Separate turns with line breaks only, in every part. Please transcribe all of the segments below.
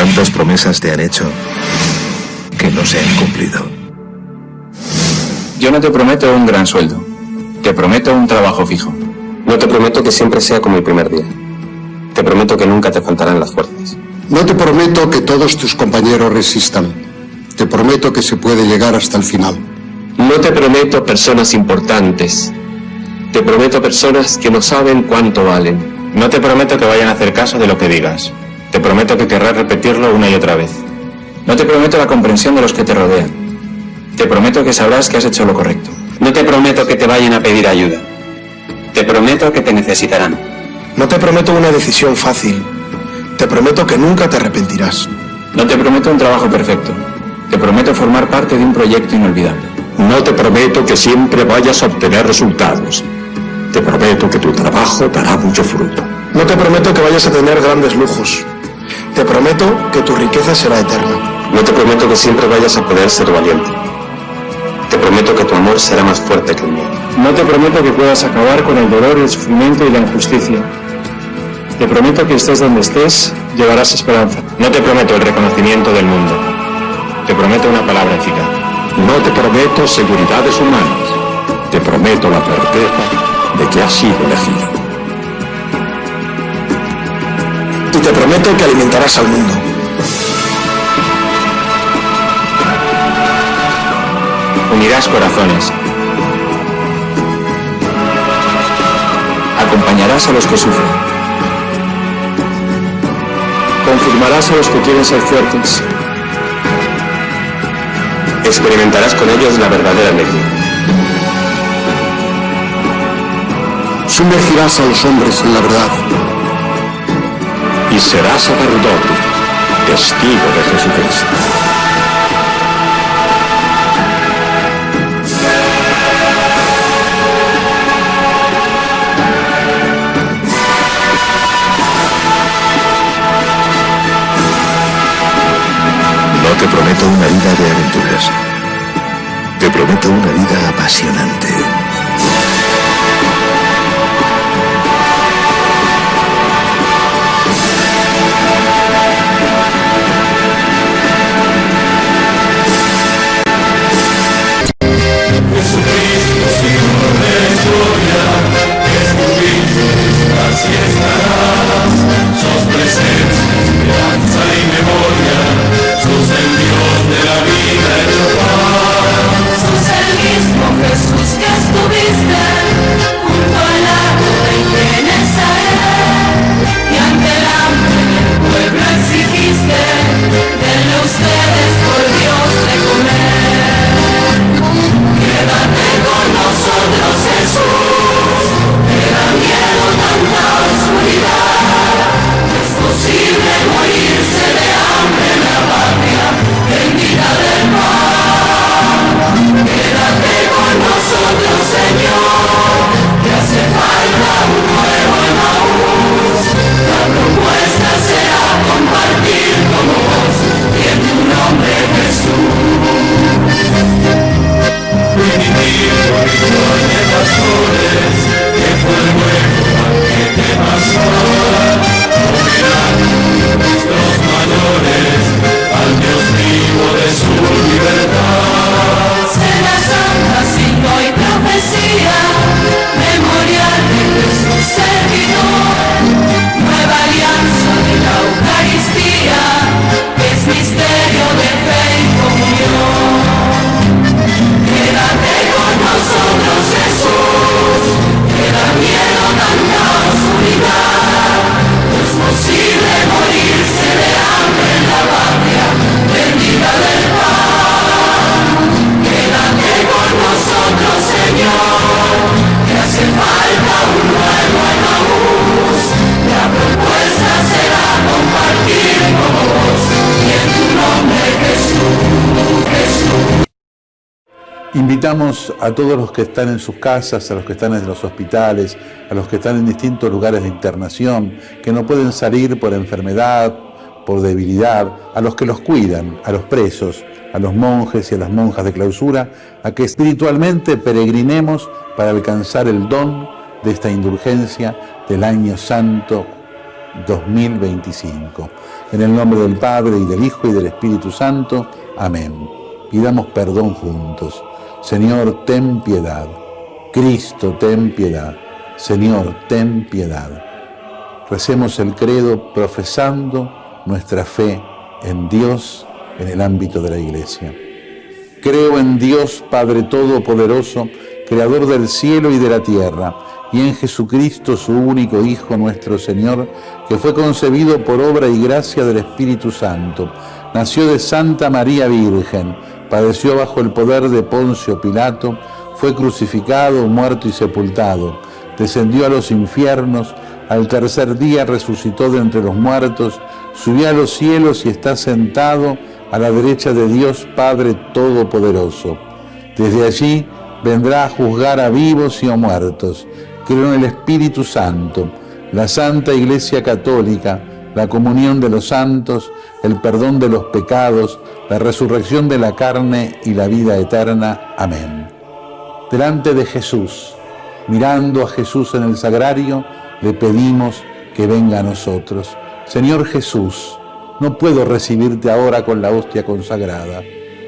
¿Cuántas promesas te han hecho que no se han cumplido?
Yo no te prometo un gran sueldo. Te prometo un trabajo fijo.
No te prometo que siempre sea como el primer día. Te prometo que nunca te faltarán las fuerzas.
No te prometo que todos tus compañeros resistan. Te prometo que se puede llegar hasta el final.
No te prometo personas importantes. Te prometo personas que no saben cuánto valen.
No te prometo que vayan a hacer caso de lo que digas. Te prometo que querrás repetirlo una y otra vez. No te prometo la comprensión de los que te rodean. Te prometo que sabrás que has hecho lo correcto.
No te prometo que te vayan a pedir ayuda. Te prometo que te necesitarán.
No te prometo una decisión fácil. Te prometo que nunca te arrepentirás.
No te prometo un trabajo perfecto. Te prometo formar parte de un proyecto inolvidable.
No te prometo que siempre vayas a obtener resultados. Te prometo que tu trabajo dará mucho fruto.
No te prometo que vayas a tener grandes lujos. Te prometo que tu riqueza será eterna.
No te prometo que siempre vayas a poder ser valiente. Te prometo que tu amor será más fuerte que el mío.
No te prometo que puedas acabar con el dolor, el sufrimiento y la injusticia. Te prometo que estés donde estés, llevarás esperanza. No te prometo el reconocimiento del mundo. Te prometo una palabra eficaz.
No te prometo seguridades humanas. Te prometo la certeza de que has sido elegido.
Y te prometo que alimentarás al mundo.
Unirás corazones. Acompañarás a los que sufren. Confirmarás a los que quieren ser fuertes.
Experimentarás con ellos la verdadera alegría.
Sumergirás a los hombres en la verdad.
Y serás sacerdote, testigo de Jesucristo.
No te prometo una vida de aventuras. Te prometo una vida apasionante.
Invitamos a todos los que están en sus casas, a los que están en los hospitales, a los que están en distintos lugares de internación, que no pueden salir por enfermedad, por debilidad, a los que los cuidan, a los presos, a los monjes y a las monjas de clausura, a que espiritualmente peregrinemos para alcanzar el don de esta indulgencia del año santo 2025. En el nombre del Padre, y del Hijo, y del Espíritu Santo. Amén. Pidamos perdón juntos. Señor, ten piedad. Cristo, ten piedad. Señor, ten piedad. Recemos el credo profesando nuestra fe en Dios en el ámbito de la Iglesia. Creo en Dios Padre Todopoderoso, Creador del cielo y de la tierra, y en Jesucristo, su único Hijo, nuestro Señor, que fue concebido por obra y gracia del Espíritu Santo. Nació de Santa María Virgen, padeció bajo el poder de Poncio Pilato, fue crucificado, muerto y sepultado, descendió a los infiernos, al tercer día resucitó de entre los muertos, subió a los cielos y está sentado a la derecha de Dios Padre Todopoderoso. Desde allí vendrá a juzgar a vivos y a muertos. Creo en el Espíritu Santo, la Santa Iglesia Católica, la comunión de los santos, el perdón de los pecados, la resurrección de la carne y la vida eterna. Amén. Delante de Jesús, mirando a Jesús en el sagrario, le pedimos que venga a nosotros. Señor Jesús, no puedo recibirte ahora con la hostia consagrada,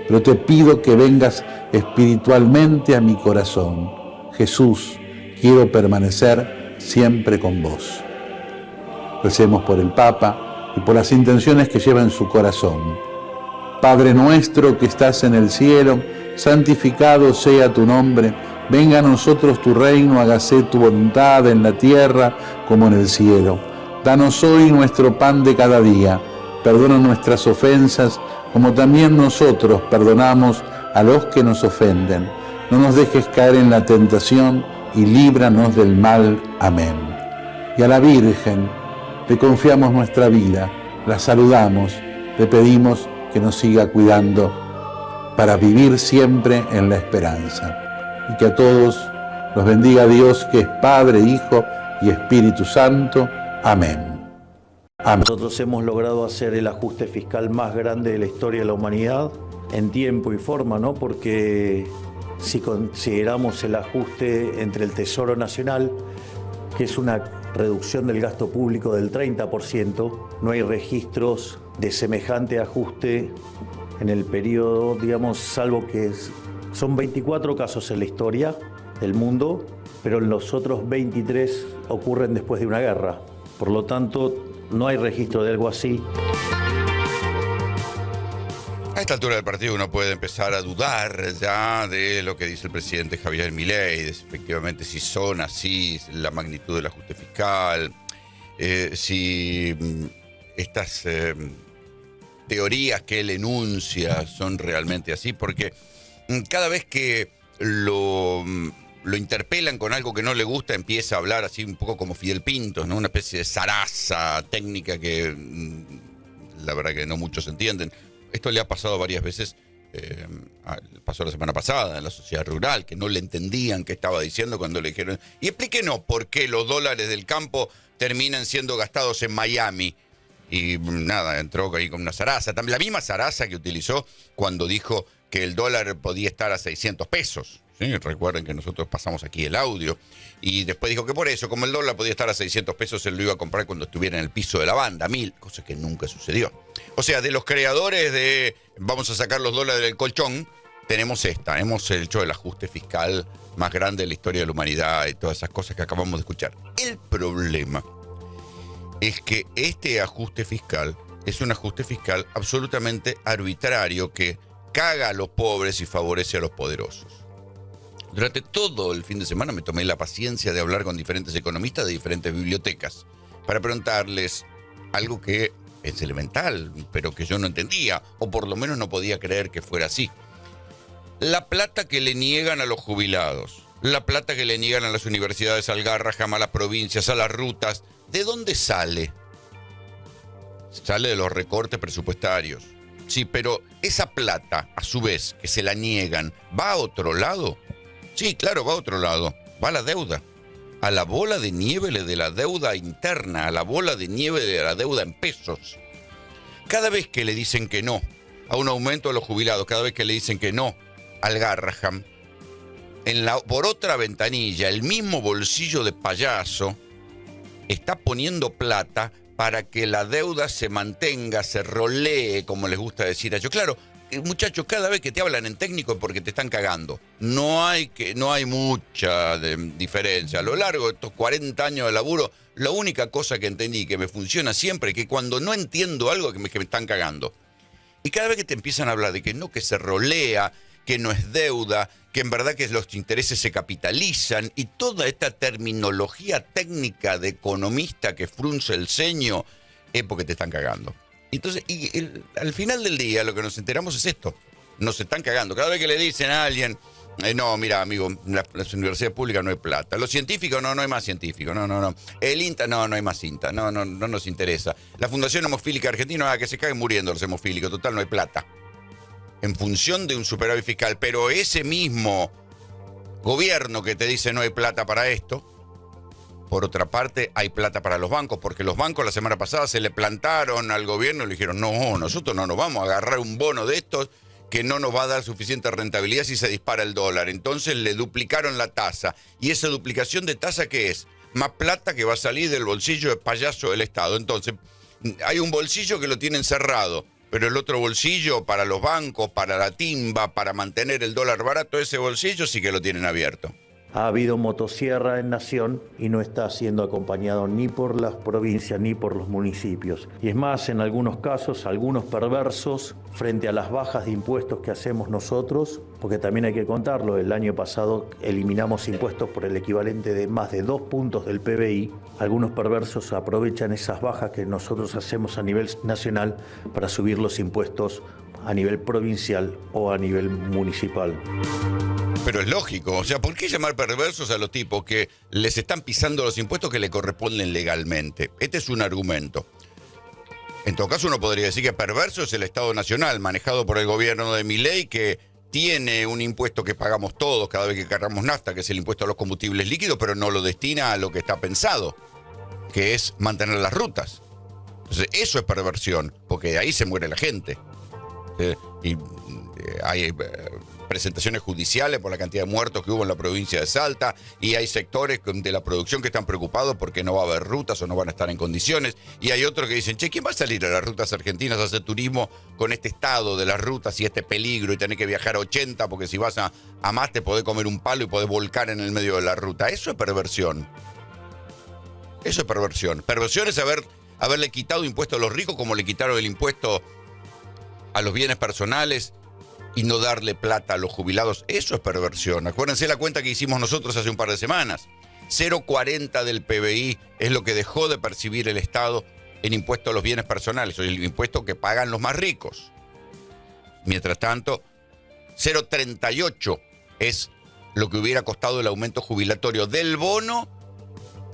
pero te pido que vengas espiritualmente a mi corazón. Jesús, quiero permanecer siempre con vos. Recemos por el Papa y por las intenciones que lleva en su corazón. Padre nuestro que estás en el cielo, santificado sea tu nombre. Venga a nosotros tu reino, hágase tu voluntad en la tierra como en el cielo. Danos hoy nuestro pan de cada día. Perdona nuestras ofensas, como también nosotros perdonamos a los que nos ofenden. No nos dejes caer en la tentación y líbranos del mal. Amén. Y a la Virgen le confiamos nuestra vida, la saludamos, le pedimos que nos siga cuidando para vivir siempre en la esperanza. Y que a todos los bendiga Dios, que es Padre, Hijo y Espíritu Santo. Amén. Amén.
Nosotros hemos logrado hacer el ajuste fiscal más grande de la historia de la humanidad, en tiempo y forma, ¿no? Porque si consideramos el ajuste entre el Tesoro Nacional, que es una reducción del gasto público del 30%, no hay registros de semejante ajuste en el periodo, digamos, salvo que son 24 casos en la historia del mundo, pero los otros 23 ocurren después de una guerra. Por lo tanto, no hay registro de algo así.
A esta altura del partido uno puede empezar a dudar ya de lo que dice el presidente Javier Milei, de efectivamente si son así, la magnitud del ajuste fiscal, si estas teorías que él enuncia son realmente así, porque cada vez que lo interpelan con algo que no le gusta, empieza a hablar así un poco como Fidel Pintos, ¿no? Una especie de zaraza técnica que la verdad que no muchos entienden. Esto le ha pasado varias veces, pasó la semana pasada en la sociedad rural, que no le entendían qué estaba diciendo cuando le dijeron, y explíquenos por qué los dólares del campo terminan siendo gastados en Miami. Y nada, entró ahí con una zaraza, también la misma zaraza que utilizó cuando dijo que el dólar podía estar a 600 pesos. ¿Sí? Recuerden que nosotros pasamos aquí el audio. Y después dijo que por eso, como el dólar podía estar a 600 pesos, él lo iba a comprar cuando estuviera en el piso de la banda, 1000, cosa que nunca sucedió. O sea, de los creadores de vamos a sacar los dólares del colchón, tenemos esta. Hemos hecho el ajuste fiscal más grande de la historia de la humanidad y todas esas cosas que acabamos de escuchar. El problema es que este ajuste fiscal es un ajuste fiscal absolutamente arbitrario que caga a los pobres y favorece a los poderosos. Durante todo el fin de semana me tomé la paciencia de hablar con diferentes economistas de diferentes bibliotecas para preguntarles algo que es elemental, pero que yo no entendía, o por lo menos no podía creer que fuera así. La plata que le niegan a los jubilados, la plata que le niegan a las universidades, al Garraham, a las provincias, a las rutas, ¿de dónde sale? Sale de los recortes presupuestarios. Sí, pero esa plata, a su vez, que se la niegan, ¿va a otro lado? Sí, claro, va a otro lado. Va a la deuda. A la bola de nieve de la deuda interna, a la bola de nieve de la deuda en pesos. Cada vez que le dicen que no a un aumento de los jubilados, cada vez que le dicen que no al Garraham, por otra ventanilla, el mismo bolsillo de payaso está poniendo plata para que la deuda se mantenga, se rolee, como les gusta decir a ellos. Claro, muchachos, cada vez que te hablan en técnico es porque te están cagando. No hay mucha diferencia. A lo largo de estos 40 años de laburo, la única cosa que entendí que me funciona siempre es que cuando no entiendo algo que me están cagando. Y cada vez que te empiezan a hablar de que no, que se rolea, que no es deuda, que en verdad que los intereses se capitalizan y toda esta terminología técnica de economista que frunce el ceño, es porque te están cagando. Entonces, al final del día lo que nos enteramos es esto, nos están cagando. Cada vez que le dicen a alguien, no, mira, amigo, las universidades públicas no hay plata. Los científicos, no hay más científicos. No. El INTA, no hay más INTA. No nos interesa. La Fundación Hemofílica Argentina, que se caguen muriendo los hemofílicos. Total, no hay plata. En función de un superávit fiscal. Pero ese mismo gobierno que te dice no hay plata para esto, por otra parte, hay plata para los bancos, porque los bancos la semana pasada se le plantaron al gobierno y le dijeron, no, nosotros no nos vamos a agarrar un bono de estos que no nos va a dar suficiente rentabilidad si se dispara el dólar. Entonces le duplicaron la tasa. ¿Y esa duplicación de tasa qué es? Más plata que va a salir del bolsillo de payaso del Estado. Entonces, hay un bolsillo que lo tienen cerrado, pero el otro bolsillo para los bancos, para la timba, para mantener el dólar barato, ese bolsillo sí que lo tienen abierto.
Ha habido motosierra en Nación y no está siendo acompañado ni por las provincias ni por los municipios. Y es más, en algunos casos, algunos perversos, frente a las bajas de impuestos que hacemos nosotros, porque también hay que contarlo, el año pasado eliminamos impuestos por el equivalente de más de 2 puntos del PBI, algunos perversos aprovechan esas bajas que nosotros hacemos a nivel nacional para subir los impuestos a nivel provincial o a nivel municipal.
Pero es lógico, o sea, ¿por qué llamar perversos a los tipos que les están pisando los impuestos que le corresponden legalmente? Este es un argumento. En todo caso, uno podría decir que perverso es el Estado Nacional, manejado por el gobierno de Milei, que tiene un impuesto que pagamos todos cada vez que cargamos nafta, que es el impuesto a los combustibles líquidos, pero no lo destina a lo que está pensado, que es mantener las rutas. Entonces, eso es perversión, porque de ahí se muere la gente. Hay presentaciones judiciales por la cantidad de muertos que hubo en la provincia de Salta, y hay sectores de la producción que están preocupados porque no va a haber rutas o no van a estar en condiciones, y hay otros que dicen, che, ¿quién va a salir a las rutas argentinas a hacer turismo con este estado de las rutas y este peligro y tener que viajar a 80 porque si vas a más te podés comer un palo y podés volcar en el medio de la ruta? Eso es perversión. Eso es perversión. Perversión es haberle quitado impuestos a los ricos como le quitaron el impuesto a los bienes personales y no darle plata a los jubilados. Eso es perversión. Acuérdense la cuenta que hicimos nosotros hace un par de semanas. 0,40 del PBI es lo que dejó de percibir el Estado en impuesto a los bienes personales, o el impuesto que pagan los más ricos. Mientras tanto, 0,38 es lo que hubiera costado el aumento jubilatorio del bono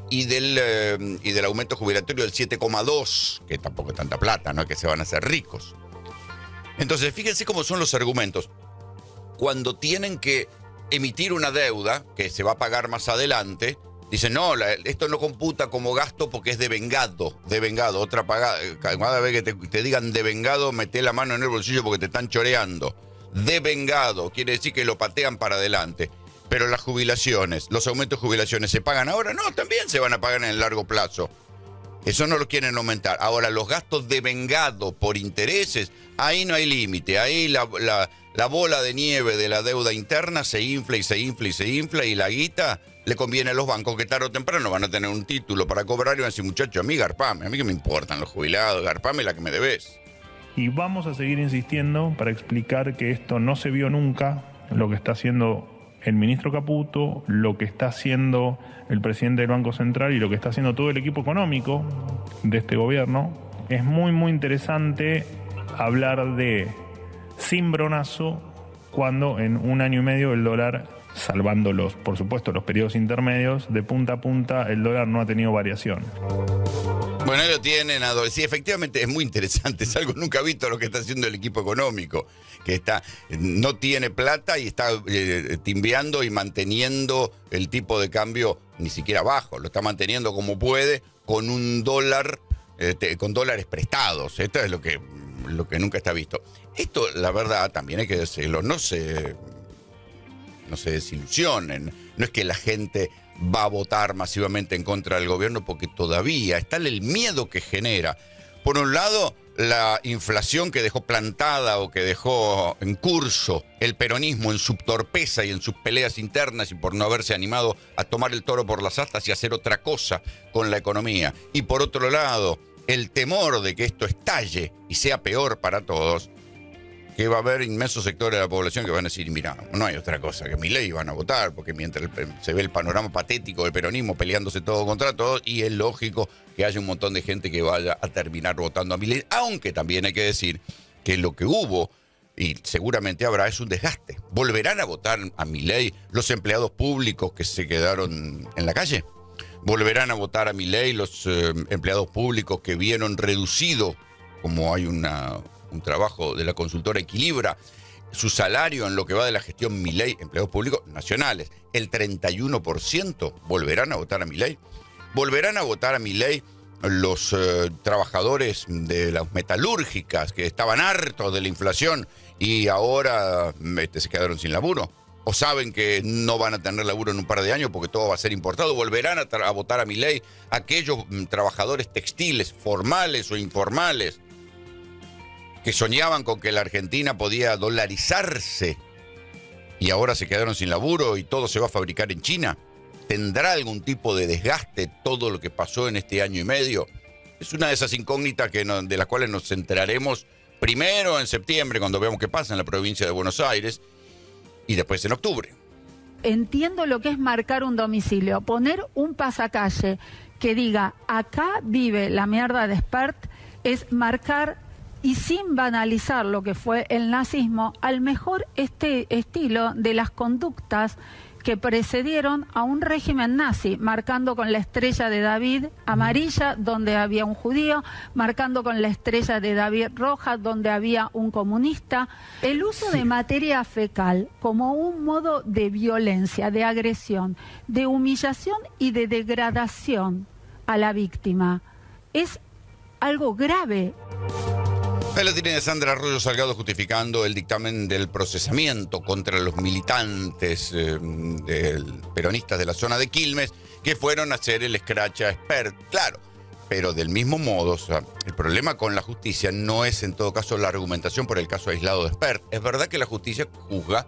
y del aumento jubilatorio del 7,2, que tampoco es tanta plata, no es que se van a hacer ricos. Entonces, fíjense cómo son los argumentos. Cuando tienen que emitir una deuda que se va a pagar más adelante, dicen, no, esto no computa como gasto porque es devengado. Otra pagada. Cada vez que te digan devengado, meté la mano en el bolsillo porque te están choreando. Devengado quiere decir que lo patean para adelante. Pero las jubilaciones, los aumentos de jubilaciones, ¿se pagan ahora? No, también se van a pagar en el largo plazo. Eso no lo quieren aumentar. Ahora, los gastos devengados por intereses, ahí no hay límite. Ahí la bola de nieve de la deuda interna se infla y se infla y se infla, y la guita le conviene a los bancos que tarde o temprano van a tener un título para cobrar y van a decir, muchacho, a mí garpame, a mí que me importan los jubilados, garpame la que me debes.
Y vamos a seguir insistiendo para explicar que esto no se vio nunca, lo que está haciendo el ministro Caputo, lo que está haciendo el presidente del Banco Central y lo que está haciendo todo el equipo económico de este gobierno. Es muy, muy interesante hablar de cimbronazo cuando en un año y medio el dólar, salvando por supuesto, los periodos intermedios, de punta a punta el dólar no ha tenido variación.
Bueno, ahí lo tienen, Adolfo. Sí, efectivamente es muy interesante, es algo nunca visto lo que está haciendo el equipo económico, que no tiene plata y está timbeando y manteniendo el tipo de cambio ni siquiera bajo, lo está manteniendo como puede con un dólar, con dólares prestados. Esto es lo que nunca está visto. Esto, la verdad, también hay que decirlo, no se desilusionen. No es que la gente va a votar masivamente en contra del gobierno, porque todavía está el miedo que genera. Por un lado, la inflación que dejó plantada o que dejó en curso el peronismo en su torpeza y en sus peleas internas y por no haberse animado a tomar el toro por las astas y hacer otra cosa con la economía. Y por otro lado, el temor de que esto estalle y sea peor para todos, que va a haber inmensos sectores de la población que van a decir, mira, no hay otra cosa que Milei, van a votar, porque mientras se ve el panorama patético del peronismo peleándose todo contra todo, y es lógico que haya un montón de gente que vaya a terminar votando a Milei, aunque también hay que decir que lo que hubo, y seguramente habrá, es un desgaste. ¿Volverán a votar a Milei los empleados públicos que se quedaron en la calle? ¿Volverán a votar a Milei los empleados públicos que vieron reducido, como hay un trabajo de la consultora Equilibra, su salario en lo que va de la gestión Milei, empleados públicos nacionales, el 31%? ¿Volverán a votar a Milei? ¿Volverán a votar a Milei los trabajadores de las metalúrgicas que estaban hartos de la inflación y ahora se quedaron sin laburo? ¿O saben que no van a tener laburo en un par de años porque todo va a ser importado? ¿Volverán a votar a Milei aquellos trabajadores textiles, formales o informales, que soñaban con que la Argentina podía dolarizarse y ahora se quedaron sin laburo y todo se va a fabricar en China? ¿Tendrá algún tipo de desgaste todo lo que pasó en este año y medio? Es una de esas incógnitas de las cuales nos enteraremos primero en septiembre, cuando veamos qué pasa en la provincia de Buenos Aires, y después en octubre.
Entiendo lo que es marcar un domicilio, poner un pasacalle que diga, acá vive la mierda de Spert, es marcar, y sin banalizar lo que fue el nazismo, al mejor estilo de las conductas que precedieron a un régimen nazi, marcando con la estrella de David amarilla donde había un judío, marcando con la estrella de David roja donde había un comunista. El uso de materia fecal como un modo de violencia, de agresión, de humillación y de degradación a la víctima es algo grave.
Ahí la tiene Sandra Arroyo Salgado justificando el dictamen del procesamiento contra los militantes peronistas de la zona de Quilmes que fueron a hacer el escrache a Spert. Claro, pero del mismo modo, o sea, el problema con la justicia no es en todo caso la argumentación por el caso aislado de Spert. Es verdad que la justicia juzga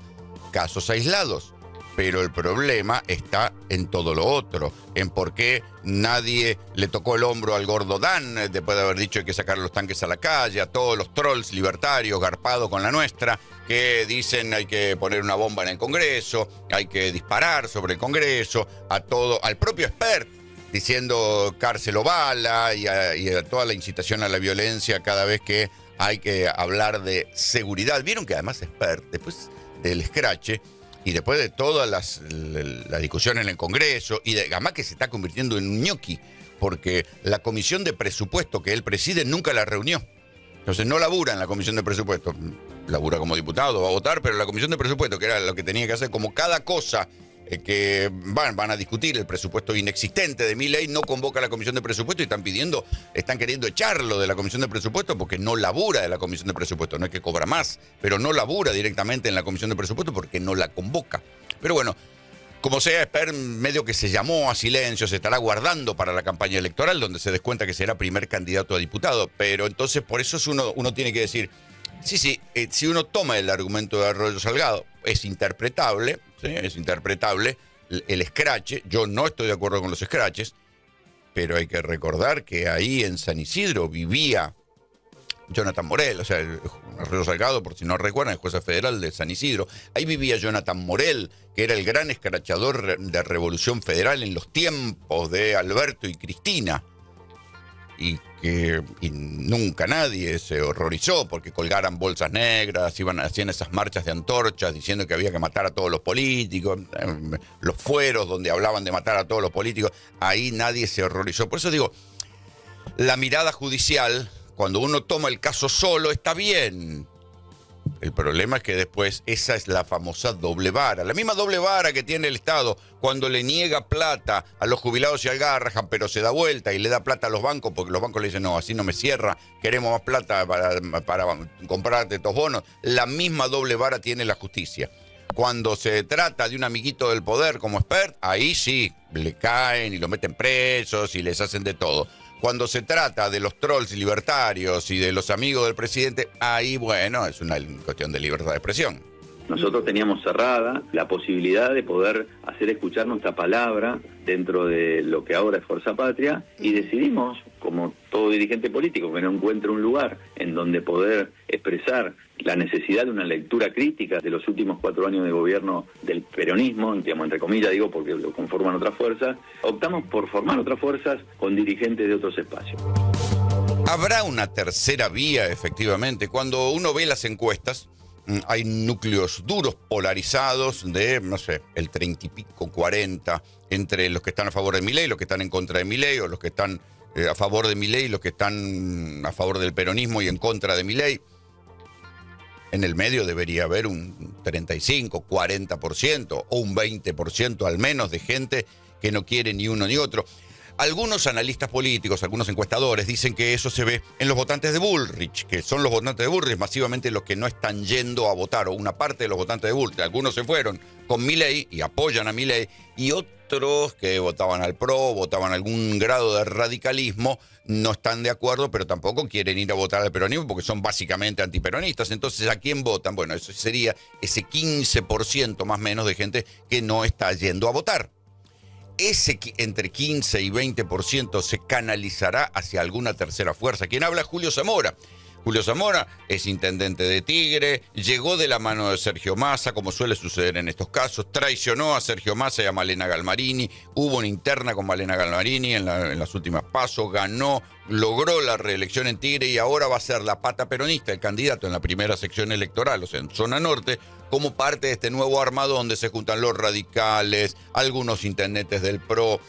casos aislados, pero el problema está en todo lo otro, en por qué nadie le tocó el hombro al gordo Dan después de haber dicho hay que sacar los tanques a la calle, a todos los trolls libertarios garpados con la nuestra, que dicen hay que poner una bomba en el Congreso, hay que disparar sobre el Congreso, al propio Spert, diciendo cárcel o bala, y a toda la incitación a la violencia cada vez que hay que hablar de seguridad. Vieron que además Spert, después del escrache, y después de toda la discusión en el Congreso, y además que se está convirtiendo en un ñoqui, porque la comisión de presupuesto que él preside nunca la reunió. Entonces no labura en la comisión de presupuesto. Labura como diputado, va a votar, pero la comisión de presupuesto, que era lo que tenía que hacer, como cada cosa que van a discutir, el presupuesto inexistente de Milei, no convoca a la comisión de presupuesto y están queriendo echarlo de la comisión de presupuesto porque no labura de la comisión de presupuesto. No es que cobra más, pero no labura directamente en la comisión de presupuesto porque no la convoca. Pero bueno, como sea, Spert medio que se llamó a silencio, se estará guardando para la campaña electoral, donde se descuenta que será primer candidato a diputado. Pero entonces por eso uno tiene que decir, sí, si uno toma el argumento de Arroyo Salgado, es interpretable, ¿sí? Es interpretable el escrache. Yo no estoy de acuerdo con los escraches, pero hay que recordar que ahí en San Isidro vivía Jonathan Morel, o sea, Arroyo Salgado, por si no recuerdan, el juez federal de San Isidro. Ahí vivía Jonathan Morel, que era el gran escrachador de Revolución Federal en los tiempos de Alberto y Cristina. Y nunca nadie se horrorizó porque colgaran bolsas negras, hacían esas marchas de antorchas diciendo que había que matar a todos los políticos, los fueros donde hablaban de matar a todos los políticos, ahí nadie se horrorizó. Por eso digo, la mirada judicial, cuando uno toma el caso solo, está bien. El problema es que después esa es la famosa doble vara. La misma doble vara que tiene el Estado cuando le niega plata a los jubilados y al Garrahan, pero se da vuelta y le da plata a los bancos porque los bancos le dicen, no, así no me cierra, queremos más plata para comprarte estos bonos. La misma doble vara tiene la justicia. Cuando se trata de un amiguito del poder como Espert, ahí sí, le caen y lo meten presos y les hacen de todo. Cuando se trata de los trolls libertarios y de los amigos del presidente, ahí, bueno, es una cuestión de libertad de expresión.
Nosotros teníamos cerrada la posibilidad de poder hacer escuchar nuestra palabra dentro de lo que ahora es Fuerza Patria y decidimos, como todo dirigente político que no encuentre un lugar en donde poder expresar la necesidad de una lectura crítica de los últimos 4 años de gobierno del peronismo, digamos, entre comillas digo porque lo conforman otras fuerzas, optamos por formar otras fuerzas con dirigentes de otros espacios.
¿Habrá una tercera vía, efectivamente? Cuando uno ve las encuestas, hay núcleos duros polarizados de, no sé, el 30 y pico, 40, entre los que están a favor de Milei, los que están en contra de Milei, o los que están a favor de Milei, los que están a favor del peronismo y en contra de Milei. En el medio debería haber un 35, 40% o un 20% al menos de gente que no quiere ni uno ni otro. Algunos analistas políticos, algunos encuestadores dicen que eso se ve en los votantes de Bullrich, que son los votantes de Bullrich masivamente los que no están yendo a votar, o una parte de los votantes de Bullrich. Algunos se fueron con Milei y apoyan a Milei, y otros que votaban al PRO, votaban algún grado de radicalismo, no están de acuerdo, pero tampoco quieren ir a votar al peronismo porque son básicamente antiperonistas. Entonces, ¿a quién votan? Bueno, eso sería ese 15% más o menos de gente que no está yendo a votar. Ese entre 15 y 20% se canalizará hacia alguna tercera fuerza. ¿Quién habla? Julio Zamora. Julio Zamora es intendente de Tigre, llegó de la mano de Sergio Massa, como suele suceder en estos casos, traicionó a Sergio Massa y a Malena Galmarini, hubo una interna con Malena Galmarini en las últimas PASO, ganó, logró la reelección en Tigre y ahora va a ser la pata peronista, el candidato en la primera sección electoral, o sea, en zona norte, como parte de este nuevo armado donde se juntan los radicales, algunos intendentes del PRO.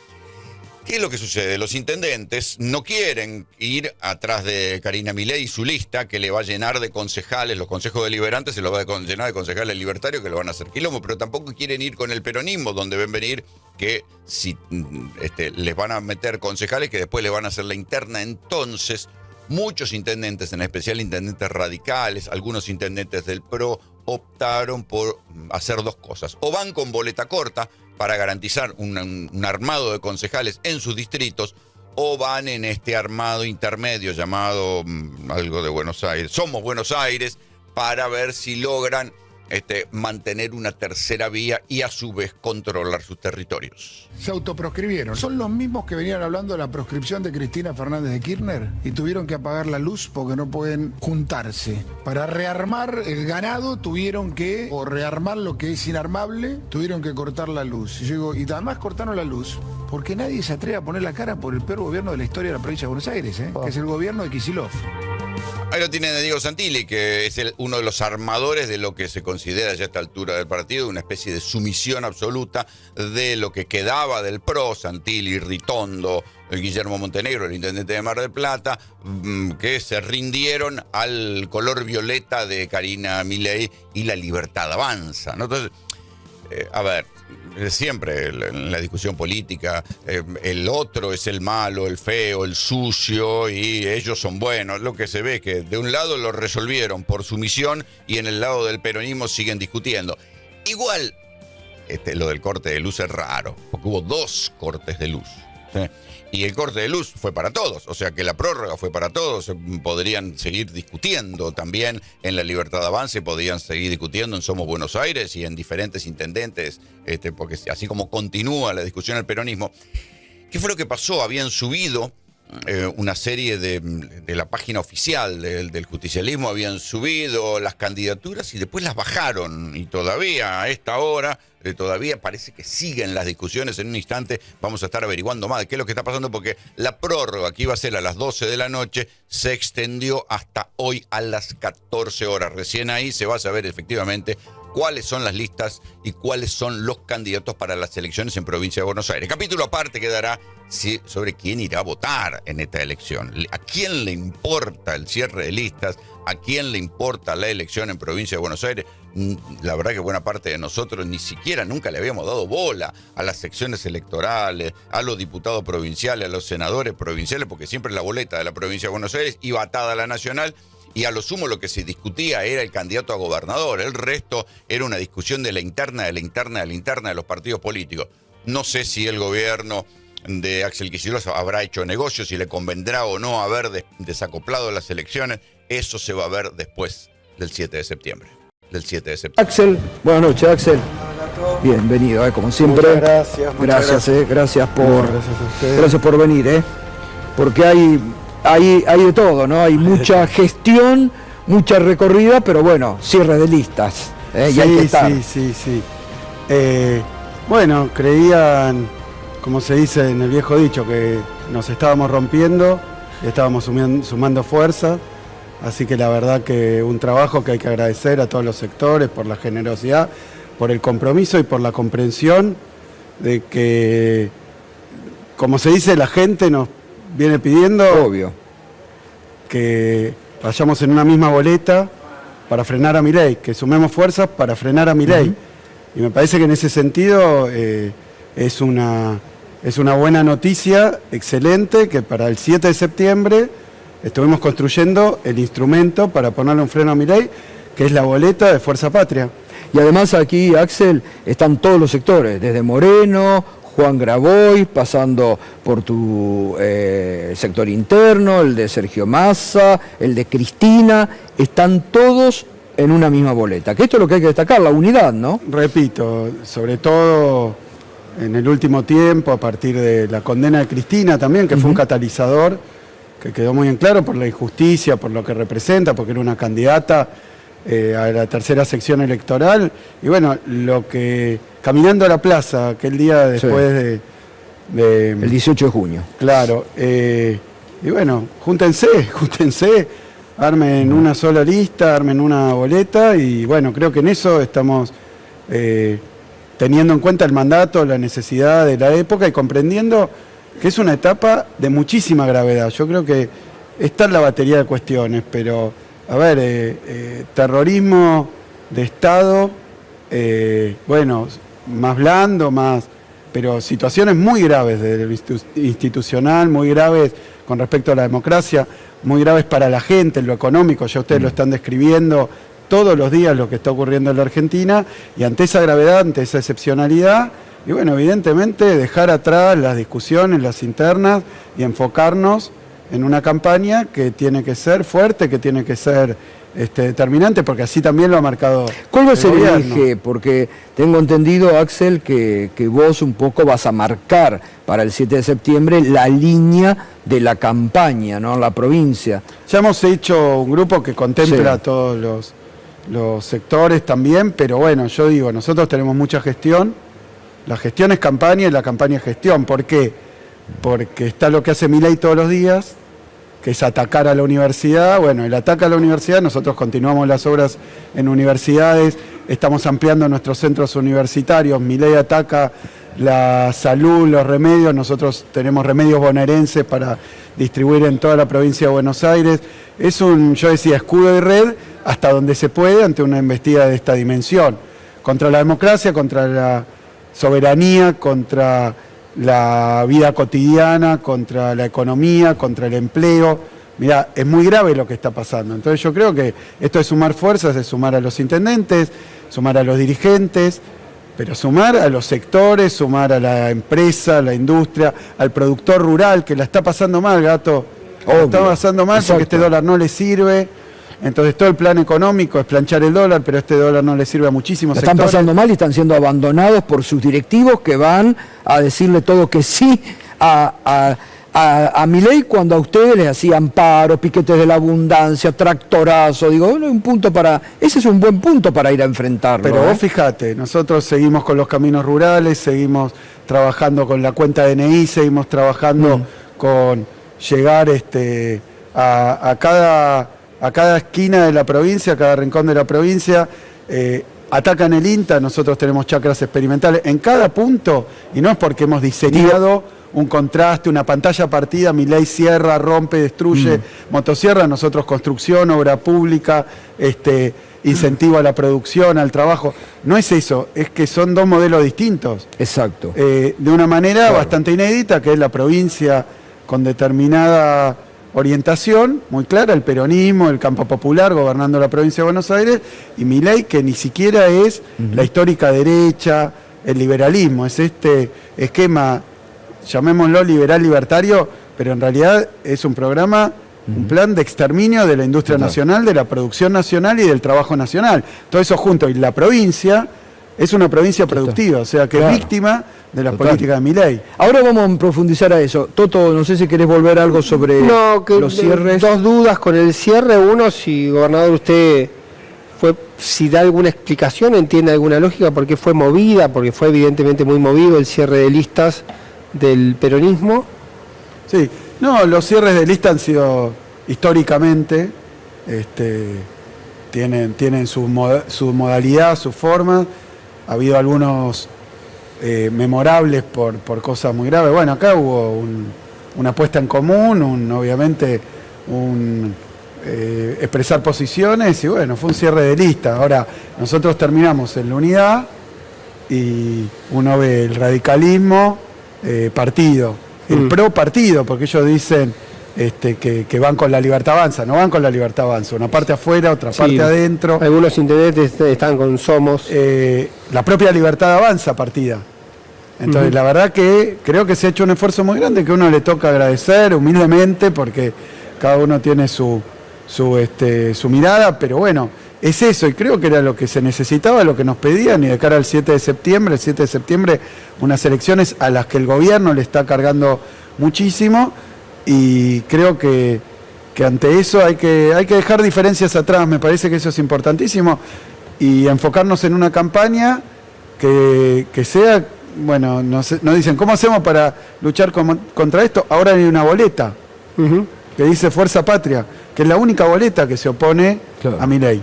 ¿Qué es lo que sucede? Los intendentes no quieren ir atrás de Karina Milei y su lista, que le va a llenar de concejales, los consejos deliberantes se los va a llenar de concejales libertarios que lo van a hacer quilombo, pero tampoco quieren ir con el peronismo, donde ven venir que si les van a meter concejales que después le van a hacer la interna. Entonces, muchos intendentes, en especial intendentes radicales, algunos intendentes del PRO, optaron por hacer dos cosas. O van con boleta corta para garantizar un armado de concejales en sus distritos, o van en este armado intermedio llamado algo de Buenos Aires, Somos Buenos Aires, para ver si logran mantener una tercera vía y a su vez controlar sus territorios.
Se autoproscribieron. Son los mismos que venían hablando de la proscripción de Cristina Fernández de Kirchner y tuvieron que apagar la luz porque no pueden juntarse. Para rearmar el ganado tuvieron que, o rearmar lo que es inarmable, tuvieron que cortar la luz. Y yo digo, y además cortaron la luz porque nadie se atreve a poner la cara por el peor gobierno de la historia de la provincia de Buenos Aires, que es el gobierno de Kicillof.
Ahí lo tiene Diego Santilli, que es uno de los armadores de lo que se considera ya a esta altura del partido, una especie de sumisión absoluta de lo que quedaba del PRO, Santilli, Ritondo, Guillermo Montenegro, el intendente de Mar del Plata, que se rindieron al color violeta de Karina Milei y La Libertad Avanza, ¿no? Entonces, a ver, siempre en la discusión política, el otro es el malo, el feo, el sucio y ellos son buenos. Lo que se ve es que de un lado lo resolvieron por sumisión y en el lado del peronismo siguen discutiendo. Igual, lo del corte de luz es raro, porque hubo 2 cortes de luz, ¿sí? Y el corte de luz fue para todos, o sea que la prórroga fue para todos. Podrían seguir discutiendo también en La Libertad Avance, podrían seguir discutiendo en Somos Buenos Aires y en diferentes intendentes, porque así como continúa la discusión del peronismo. ¿Qué fue lo que pasó? Habían subido una serie de la página oficial del justicialismo, habían subido las candidaturas y después las bajaron, y todavía a esta hora todavía parece que siguen las discusiones. En un instante vamos a estar averiguando más de qué es lo que está pasando, porque la prórroga que iba a ser a las 12 de la noche se extendió hasta hoy a las 14 horas. Recién ahí se va a saber efectivamente cuáles son las listas y cuáles son los candidatos para las elecciones en provincia de Buenos Aires. Capítulo aparte quedará sobre quién irá a votar en esta elección. ¿A quién le importa el cierre de listas? ¿A quién le importa la elección en provincia de Buenos Aires? La verdad que buena parte de nosotros ni siquiera nunca le habíamos dado bola a las secciones electorales, a los diputados provinciales, a los senadores provinciales, porque siempre la boleta de la provincia de Buenos Aires iba atada a la nacional. y a lo sumo lo que se discutía era el candidato a gobernador. El resto era una discusión de la interna de los partidos políticos. No sé si el gobierno de Axel Kicillof habrá hecho negocios, si le convendrá o no haber desacoplado las elecciones. Eso se va a ver después del 7 de septiembre.
Axel, buenas noches, Axel. Bienvenido, como siempre. Gracias por venir, porque hay de todo, ¿no? Hay mucha gestión, mucha recorrida, pero bueno, cierre de listas. Y hay que estar.
Sí. Bueno, creían, como se dice en el viejo dicho, que nos estábamos rompiendo, estábamos sumando fuerza. Así que la verdad que un trabajo que hay que agradecer a todos los sectores por la generosidad, por el compromiso y por la comprensión de que, como se dice, la gente nos viene pidiendo que vayamos en una misma boleta para frenar a Milei, que sumemos fuerzas para frenar a Milei. Y me parece que en ese sentido es una buena noticia, excelente, que para el 7 de septiembre estuvimos construyendo el instrumento para ponerle un freno a Milei, que es la boleta de Fuerza Patria.
Y además aquí, Axel, están todos los sectores, desde Moreno, Juan Grabois, pasando por tu sector interno, el de Sergio Massa, el de Cristina, están todos en una misma boleta. Que esto es lo que hay que destacar, la unidad, ¿no?
Repito, sobre todo en el último tiempo, a partir de la condena de Cristina también, que fue un catalizador, que quedó muy en claro por la injusticia, por lo que representa, porque era una candidata a la tercera sección electoral, y bueno, lo que caminando a la plaza aquel día después de
el 18 de junio.
Claro, y bueno, júntense, armen una sola lista, armen una boleta, y bueno, creo que en eso estamos teniendo en cuenta el mandato, la necesidad de la época y comprendiendo que es una etapa de muchísima gravedad. Yo creo que está en la batería de cuestiones, pero, a ver, terrorismo de Estado, bueno, más blando, pero situaciones muy graves desde lo institucional, muy graves con respecto a la democracia, muy graves para la gente, en lo económico, ya ustedes lo están describiendo todos los días lo que está ocurriendo en la Argentina, y ante esa gravedad, ante esa excepcionalidad, y bueno, evidentemente dejar atrás las discusiones, las internas, y enfocarnos en una campaña que tiene que ser fuerte, que tiene que ser determinante, porque así también lo ha marcado.
¿Cuál va a ser el eje? Porque tengo entendido, Axel, que vos un poco vas a marcar para el 7 de septiembre la línea de la campaña, ¿no? En la provincia.
Ya hemos hecho un grupo que contempla a todos los sectores también, pero bueno, yo digo, nosotros tenemos mucha gestión. La gestión es campaña y la campaña es gestión. ¿Por qué? Porque está lo que hace Milei todos los días, que es atacar a la universidad. Bueno, el ataque a la universidad, nosotros continuamos las obras en universidades, estamos ampliando nuestros centros universitarios. Milei ataca la salud, los remedios, nosotros tenemos remedios bonaerenses para distribuir en toda la provincia de Buenos Aires. Es yo decía, escudo y red hasta donde se puede ante una embestida de esta dimensión. Contra la democracia, contra la soberanía, contra la vida cotidiana, contra la economía, contra el empleo. Mirá, es muy grave lo que está pasando. Entonces yo creo que esto es sumar fuerzas, es sumar a los intendentes, sumar a los dirigentes, pero sumar a los sectores, sumar a la empresa, a la industria, al productor rural, que la está pasando mal, Gato. La está pasando mal porque este dólar no le sirve. Entonces todo el plan económico es planchar el dólar, pero este dólar no le sirve a muchísimos sectores.
Están pasando mal y están siendo abandonados por sus directivos que van a decirle todo que sí a Milei cuando a ustedes les hacían paro, piquetes de la abundancia, tractorazo. Digo, bueno, ese es un buen punto para ir a enfrentarlo.
Pero vos fijate, nosotros seguimos con los caminos rurales, seguimos trabajando con la cuenta DNI, seguimos trabajando con llegar a cada esquina de la provincia, a cada rincón de la provincia. Atacan el INTA, nosotros tenemos chacras experimentales en cada punto, y no es porque hemos diseñado un contraste, una pantalla partida, Milei cierra, rompe, destruye, motosierra, nosotros construcción, obra pública, incentivo a la producción, al trabajo. No es eso, es que son dos modelos distintos.
Exacto.
De una manera bastante inédita, que es la provincia con determinada orientación muy clara, el peronismo, el campo popular gobernando la provincia de Buenos Aires, y Milei, que ni siquiera es la histórica derecha, el liberalismo, es este esquema, llamémoslo liberal libertario, pero en realidad es un programa, un plan de exterminio de la industria nacional, de la producción nacional y del trabajo nacional. Todo eso junto, y la provincia es una provincia productiva, o sea que es víctima de la política de Milei.
Ahora vamos a profundizar a eso. Toto, no sé si querés volver a algo sobre los cierres.
Dos dudas con el cierre. Uno, si, gobernador, usted si da alguna explicación, entiende alguna lógica, por qué fue movida, porque fue evidentemente muy movido el cierre de listas del peronismo.
Sí, no, los cierres de lista han sido históricamente, tienen su modalidad, su forma. Ha habido algunos memorables por cosas muy graves. Bueno, acá hubo una puesta en común, obviamente expresar posiciones, y bueno, fue un cierre de lista. Ahora, nosotros terminamos en la unidad y uno ve el radicalismo, partido, el pro partido, porque ellos dicen que van con la Libertad Avanza. No van con la Libertad Avanza, una parte afuera, otra parte adentro.
Algunos intendentes están con Somos.
La propia Libertad Avanza partida. Entonces, la verdad que creo que se ha hecho un esfuerzo muy grande, que a uno le toca agradecer humildemente, porque cada uno tiene su mirada, pero bueno, es eso, y creo que era lo que se necesitaba, lo que nos pedían, y de cara al 7 de septiembre, el 7 de septiembre, unas elecciones a las que el gobierno le está cargando muchísimo, y creo que ante eso hay que dejar diferencias atrás. Me parece que eso es importantísimo, y enfocarnos en una campaña que sea, bueno, nos dicen, ¿cómo hacemos para luchar contra esto? Ahora hay una boleta que dice Fuerza Patria, que es la única boleta que se opone a Milei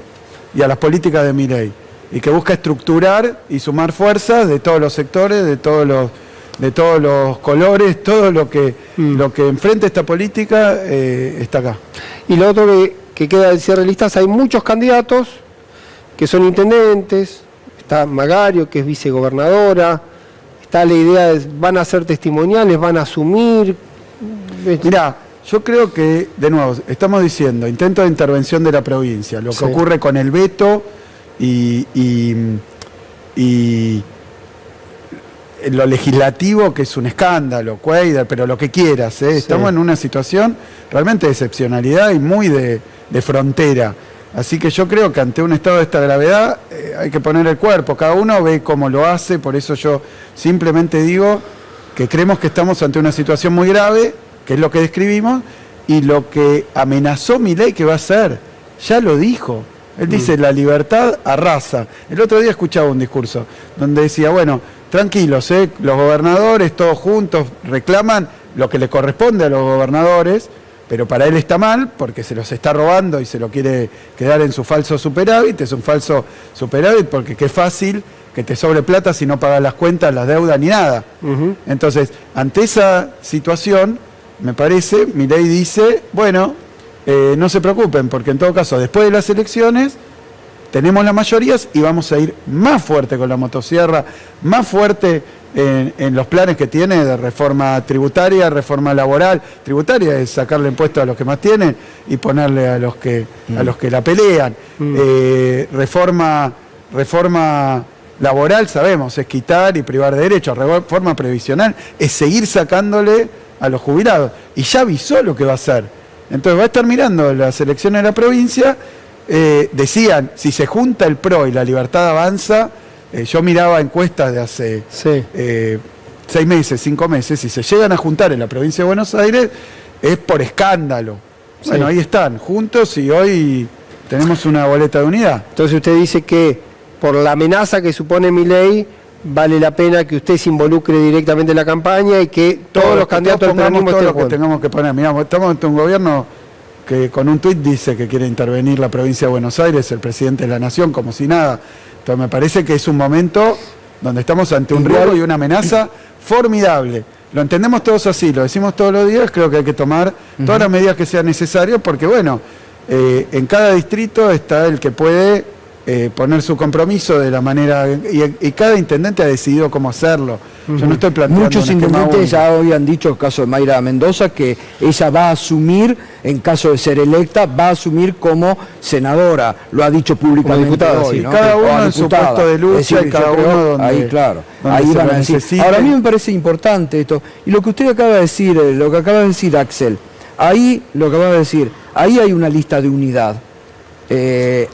y a las políticas de Milei, y que busca estructurar y sumar fuerzas de todos los sectores, de todos los colores, todo lo que enfrenta esta política está acá.
Y lo otro que queda del cierre de listas, hay muchos candidatos que son intendentes, está Magario, que es vicegobernadora, está la idea de van a ser testimoniales, van a asumir.
Mirá, yo creo que, de nuevo, estamos diciendo intento de intervención de la provincia, lo que ocurre con el veto y lo legislativo, que es un escándalo, Cuader, pero lo que quieras, estamos en una situación realmente de excepcionalidad y muy de frontera. Así que yo creo que ante un estado de esta gravedad hay que poner el cuerpo, cada uno ve cómo lo hace, por eso yo simplemente digo que creemos que estamos ante una situación muy grave, que es lo que describimos, y lo que amenazó Milei que va a hacer, ya lo dijo. Él dice, la libertad arrasa. El otro día escuchaba un discurso donde decía, bueno, tranquilos, los gobernadores todos juntos reclaman lo que le corresponde a los gobernadores, pero para él está mal porque se los está robando y se lo quiere quedar en su falso superávit. Es un falso superávit porque qué fácil que te sobre plata si no pagas las cuentas, las deudas ni nada. Entonces, ante esa situación, me parece, Milei dice, bueno, no se preocupen, porque en todo caso, después de las elecciones, tenemos las mayorías y vamos a ir más fuerte con la motosierra, más fuerte en los planes que tiene de reforma tributaria, reforma laboral. Tributaria es sacarle impuestos a los que más tienen y ponerle a los que la pelean. Reforma laboral, sabemos, es quitar y privar de derechos. Reforma previsional es seguir sacándole a los jubilados. Y ya avisó lo que va a hacer. Entonces va a estar mirando las elecciones de la provincia. Decían, si se junta el PRO y la Libertad Avanza, yo miraba encuestas de hace 6 meses, 5 meses, si se llegan a juntar en la provincia de Buenos Aires, es por escándalo. Bueno, ahí están, juntos, y hoy tenemos una boleta de unidad.
Entonces usted dice que por la amenaza que supone Milei, vale la pena que usted se involucre directamente en la campaña y que todos los candidatos del peronismo
todo lo que tengamos que poner. Mirá, estamos ante un gobierno que con un tuit dice que quiere intervenir la provincia de Buenos Aires, el presidente de la Nación, como si nada. Entonces me parece que es un momento donde estamos ante un riesgo y una amenaza formidable. Lo entendemos todos así, lo decimos todos los días, creo que hay que tomar todas las medidas que sean necesarias, porque bueno, en cada distrito está el que puede poner su compromiso de la manera, y cada intendente ha decidido cómo hacerlo. Yo no estoy planteando
Muchos
un esquema
intendentes
único.
ya habían dicho, el caso de Mayra Mendoza, que ella va a asumir, en caso de ser electa, va a asumir como senadora. Lo ha dicho públicamente
diputada,
hoy,
sí.
¿no?
Cada
O
uno en su
diputada.
puesto de lucha
Es decir,
y cada
yo creo,
uno donde-
ahí, claro,
donde
ahí
se
van
lo
a decir.
necesite.
Ahora, a mí me parece importante esto. Y lo que usted acaba de decir, lo que acaba de decir Axel, ahí, lo que acaba de decir, ahí hay una lista de unidad.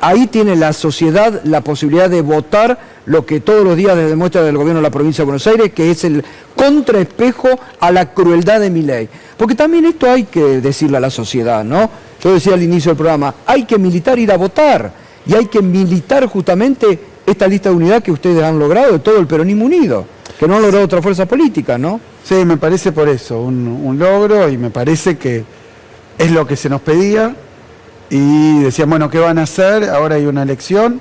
Ahí tiene la sociedad la posibilidad de votar lo que todos los días demuestra el gobierno de la provincia de Buenos Aires, que es el contraespejo a la crueldad de Milei. Porque también esto hay que decirle a la sociedad, ¿no? Yo decía al inicio del programa, hay que militar, ir a votar, y hay que militar justamente esta lista de unidad que ustedes han logrado de todo el peronismo unido, que no han logrado otras fuerzas políticas, ¿no?
Sí, me parece por eso, un logro, y me parece que es lo que se nos pedía. Y decían, bueno, ¿qué van a hacer? Ahora hay una elección,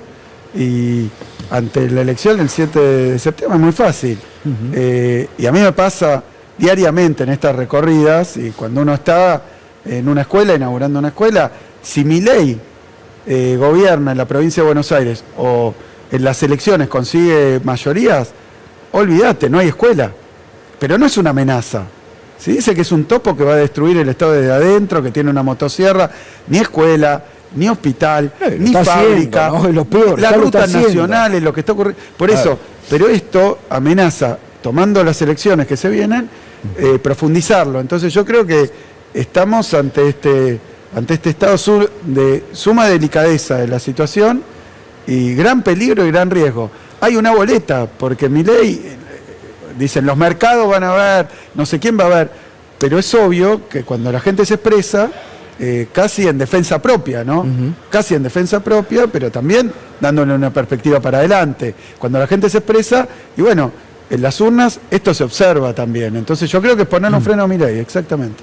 y ante la elección el 7 de septiembre es muy fácil. Y a mí me pasa diariamente en estas recorridas, y cuando uno está en una escuela, inaugurando una escuela, si Milei gobierna en la provincia de Buenos Aires o en las elecciones consigue mayorías, olvídate, no hay escuela. Pero no es una amenaza. Si dice que es un topo que va a destruir el Estado desde adentro, que tiene una motosierra, ni escuela, ni hospital, ni fábrica,
haciendo, ¿no? Es lo peor,
las
ya lo está
rutas
haciendo.
nacionales, lo que está ocurriendo. Por eso,
Claro.
pero esto amenaza, tomando las elecciones que se vienen, profundizarlo. Entonces yo creo que estamos ante este estado de suma delicadeza de la situación y gran peligro y gran riesgo. Hay una boleta, porque Milei, dicen, los mercados van a ver, no sé quién va a ver, pero es obvio que cuando la gente se expresa, casi en defensa propia, ¿no? Casi en defensa propia, pero también dándole una perspectiva para adelante. Cuando la gente se expresa, y bueno, en las urnas esto se observa también. Entonces yo creo que es ponerle un freno a Milei, exactamente.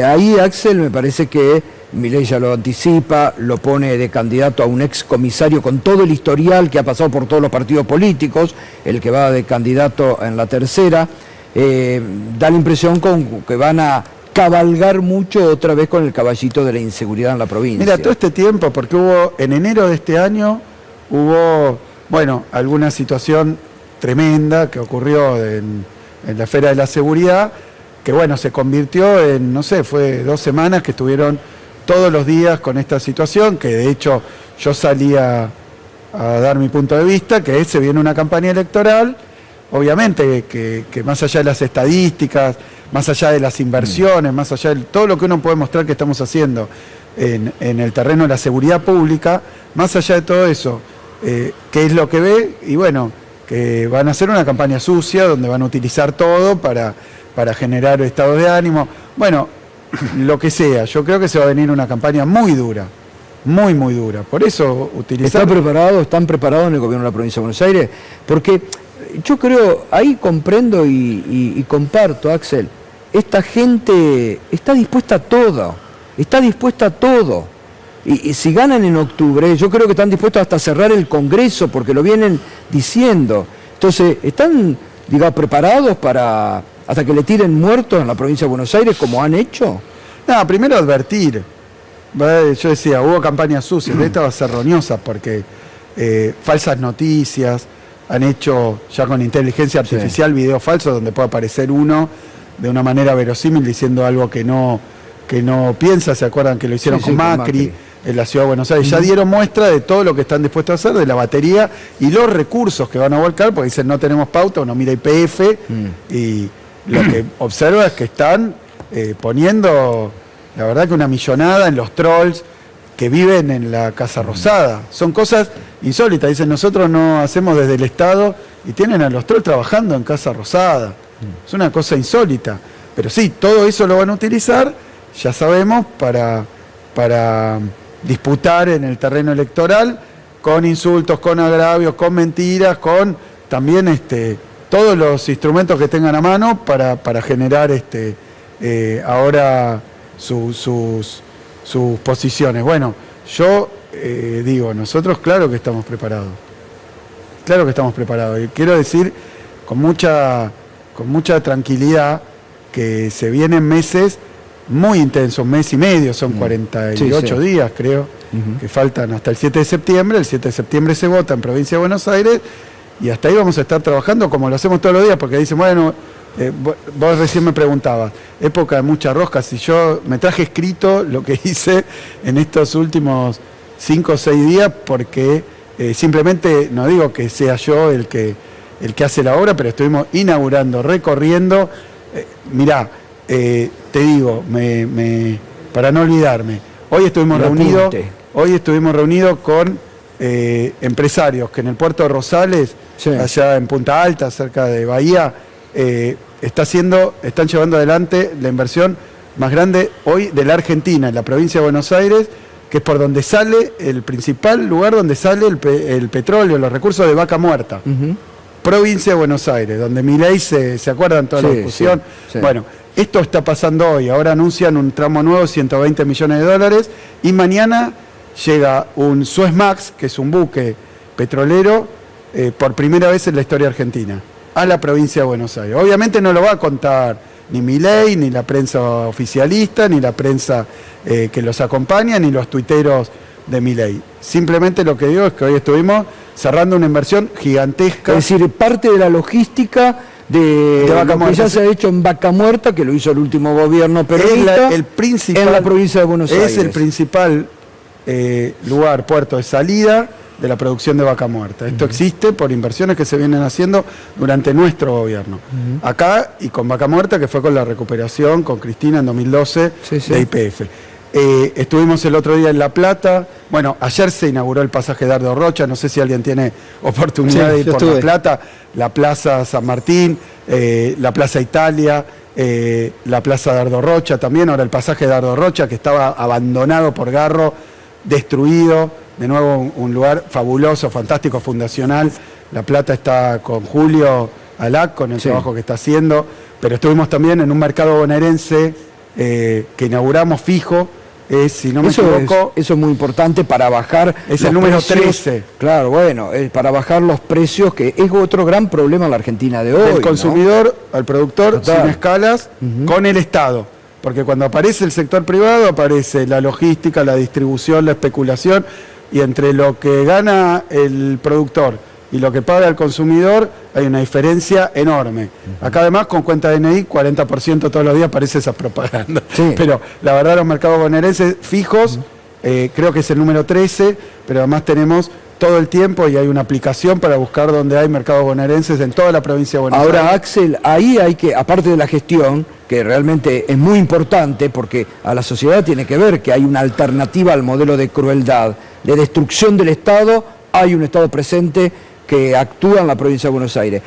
Ahí, Axel, me parece que Milei ya lo anticipa, lo pone de candidato a un ex comisario con todo el historial que ha pasado por todos los partidos políticos, el que va de candidato en la tercera. Da la impresión que van a cabalgar mucho otra vez con el caballito de la inseguridad en la provincia.
Mira, todo este tiempo, porque en enero de este año hubo, bueno, alguna situación tremenda que ocurrió en la esfera de la seguridad, que bueno, se convirtió en, no sé, fue 2 semanas que estuvieron todos los días con esta situación, que de hecho yo salía a dar mi punto de vista, que se viene una campaña electoral, obviamente que más allá de las estadísticas, más allá de las inversiones, más allá de todo lo que uno puede mostrar que estamos haciendo en el terreno de la seguridad pública, más allá de todo eso, ¿qué es lo que ve? Y bueno, que van a hacer una campaña sucia, donde van a utilizar todo para generar estados de ánimo. Bueno, lo que sea, yo creo que se va a venir una campaña muy dura, muy, muy dura. Por eso utilizar...
¿Están preparados en el gobierno de la provincia de Buenos Aires? Porque yo creo, ahí comprendo y comparto, Axel, esta gente está dispuesta a todo, Y si ganan en octubre, yo creo que están dispuestos hasta a cerrar el Congreso, porque lo vienen diciendo. Entonces, ¿están, digamos, preparados para hasta que le tiren muertos en la provincia de Buenos Aires, como han hecho?
No, primero advertir. Yo decía, hubo campañas sucias, esta va a ser roñosa, porque falsas noticias, han hecho ya con inteligencia artificial videos falsos donde puede aparecer uno de una manera verosímil diciendo algo que no piensa. ¿Se acuerdan que lo hicieron con Macri en la Ciudad de Buenos Aires? Ya dieron muestra de todo lo que están dispuestos a hacer, de la batería y los recursos que van a volcar, porque dicen no tenemos pauta, uno mira YPF y lo que observa es que están poniendo, la verdad, que una millonada en los trolls que viven en la Casa Rosada. Son cosas insólitas. Dicen, nosotros no hacemos desde el Estado, y tienen a los trolls trabajando en Casa Rosada. Es una cosa insólita. Pero sí, todo eso lo van a utilizar, ya sabemos, para disputar en el terreno electoral, con insultos, con agravios, con mentiras, con también todos los instrumentos que tengan a mano para generar ahora sus posiciones. Bueno, yo digo, nosotros claro que estamos preparados. Claro que estamos preparados. Y quiero decir con mucha tranquilidad que se vienen meses muy intensos, mes y medio, son 48 días creo, que faltan hasta el 7 de septiembre. El 7 de septiembre se vota en Provincia de Buenos Aires y hasta ahí vamos a estar trabajando como lo hacemos todos los días, porque dicen, bueno, vos recién me preguntabas, época de mucha rosca, si yo me traje escrito lo que hice en estos últimos 5 o 6 días, porque simplemente no digo que sea yo el que hace la obra, pero estuvimos inaugurando, recorriendo. Mirá, te digo, para no olvidarme, hoy estuvimos reunidos con empresarios que en el puerto de Rosales, allá en Punta Alta, cerca de Bahía, están llevando adelante la inversión más grande hoy de la Argentina, en la provincia de Buenos Aires, que es por donde sale el principal lugar donde sale el petróleo, los recursos de Vaca Muerta. Provincia de Buenos Aires, donde Milei se acuerdan toda la discusión. Bueno, esto está pasando hoy. Ahora anuncian un tramo nuevo, 120 millones de dólares, y mañana llega un Suezmax, que es un buque petrolero, por primera vez en la historia argentina, a la provincia de Buenos Aires. Obviamente no lo va a contar ni Milei, ni la prensa oficialista, ni la prensa que los acompaña, ni los tuiteros de Milei. Simplemente lo que digo es que hoy estuvimos cerrando una inversión gigantesca.
Es decir, parte de la logística de Vaca Muerta, que ya se ha hecho en Vaca Muerta, que lo hizo el último gobierno peronista, en la provincia de Buenos Aires.
Es el principal puerto de salida de la producción de Vaca Muerta. Esto existe por inversiones que se vienen haciendo durante nuestro gobierno. Acá y con Vaca Muerta, que fue con la recuperación, con Cristina en 2012 de YPF. Estuvimos el otro día en La Plata. Bueno, ayer se inauguró el pasaje Dardo Rocha. No sé si alguien tiene oportunidad de ir por La Plata. La Plaza San Martín, la Plaza Italia, la Plaza Dardo Rocha también. Ahora el pasaje Dardo Rocha, que estaba abandonado por Garro, destruido. De nuevo un lugar fabuloso, fantástico, fundacional. La Plata está con Julio Alac, con el trabajo que está haciendo. Pero estuvimos también en un mercado bonaerense que inauguramos fijo. Si no me equivoco,
eso es muy importante para bajar.
Es el número 13.
Claro, bueno, para bajar los precios, que es otro gran problema en la Argentina de hoy.
El consumidor, al productor, sin escalas, con el Estado. Porque cuando aparece el sector privado, aparece la logística, la distribución, la especulación, y entre lo que gana el productor y lo que paga el consumidor hay una diferencia enorme. Acá además con cuenta DNI 40% todos los días aparece esa propaganda. Pero la verdad los mercados bonaerenses fijos, creo que es el número 13, pero además tenemos todo el tiempo y hay una aplicación para buscar donde hay mercados bonaerenses en toda la provincia de Buenos Aires.
Ahora, Axel, ahí hay que, aparte de la gestión, que realmente es muy importante porque a la sociedad tiene que ver que hay una alternativa al modelo de crueldad, de destrucción del Estado, hay un Estado presente que actúa en la provincia de Buenos Aires.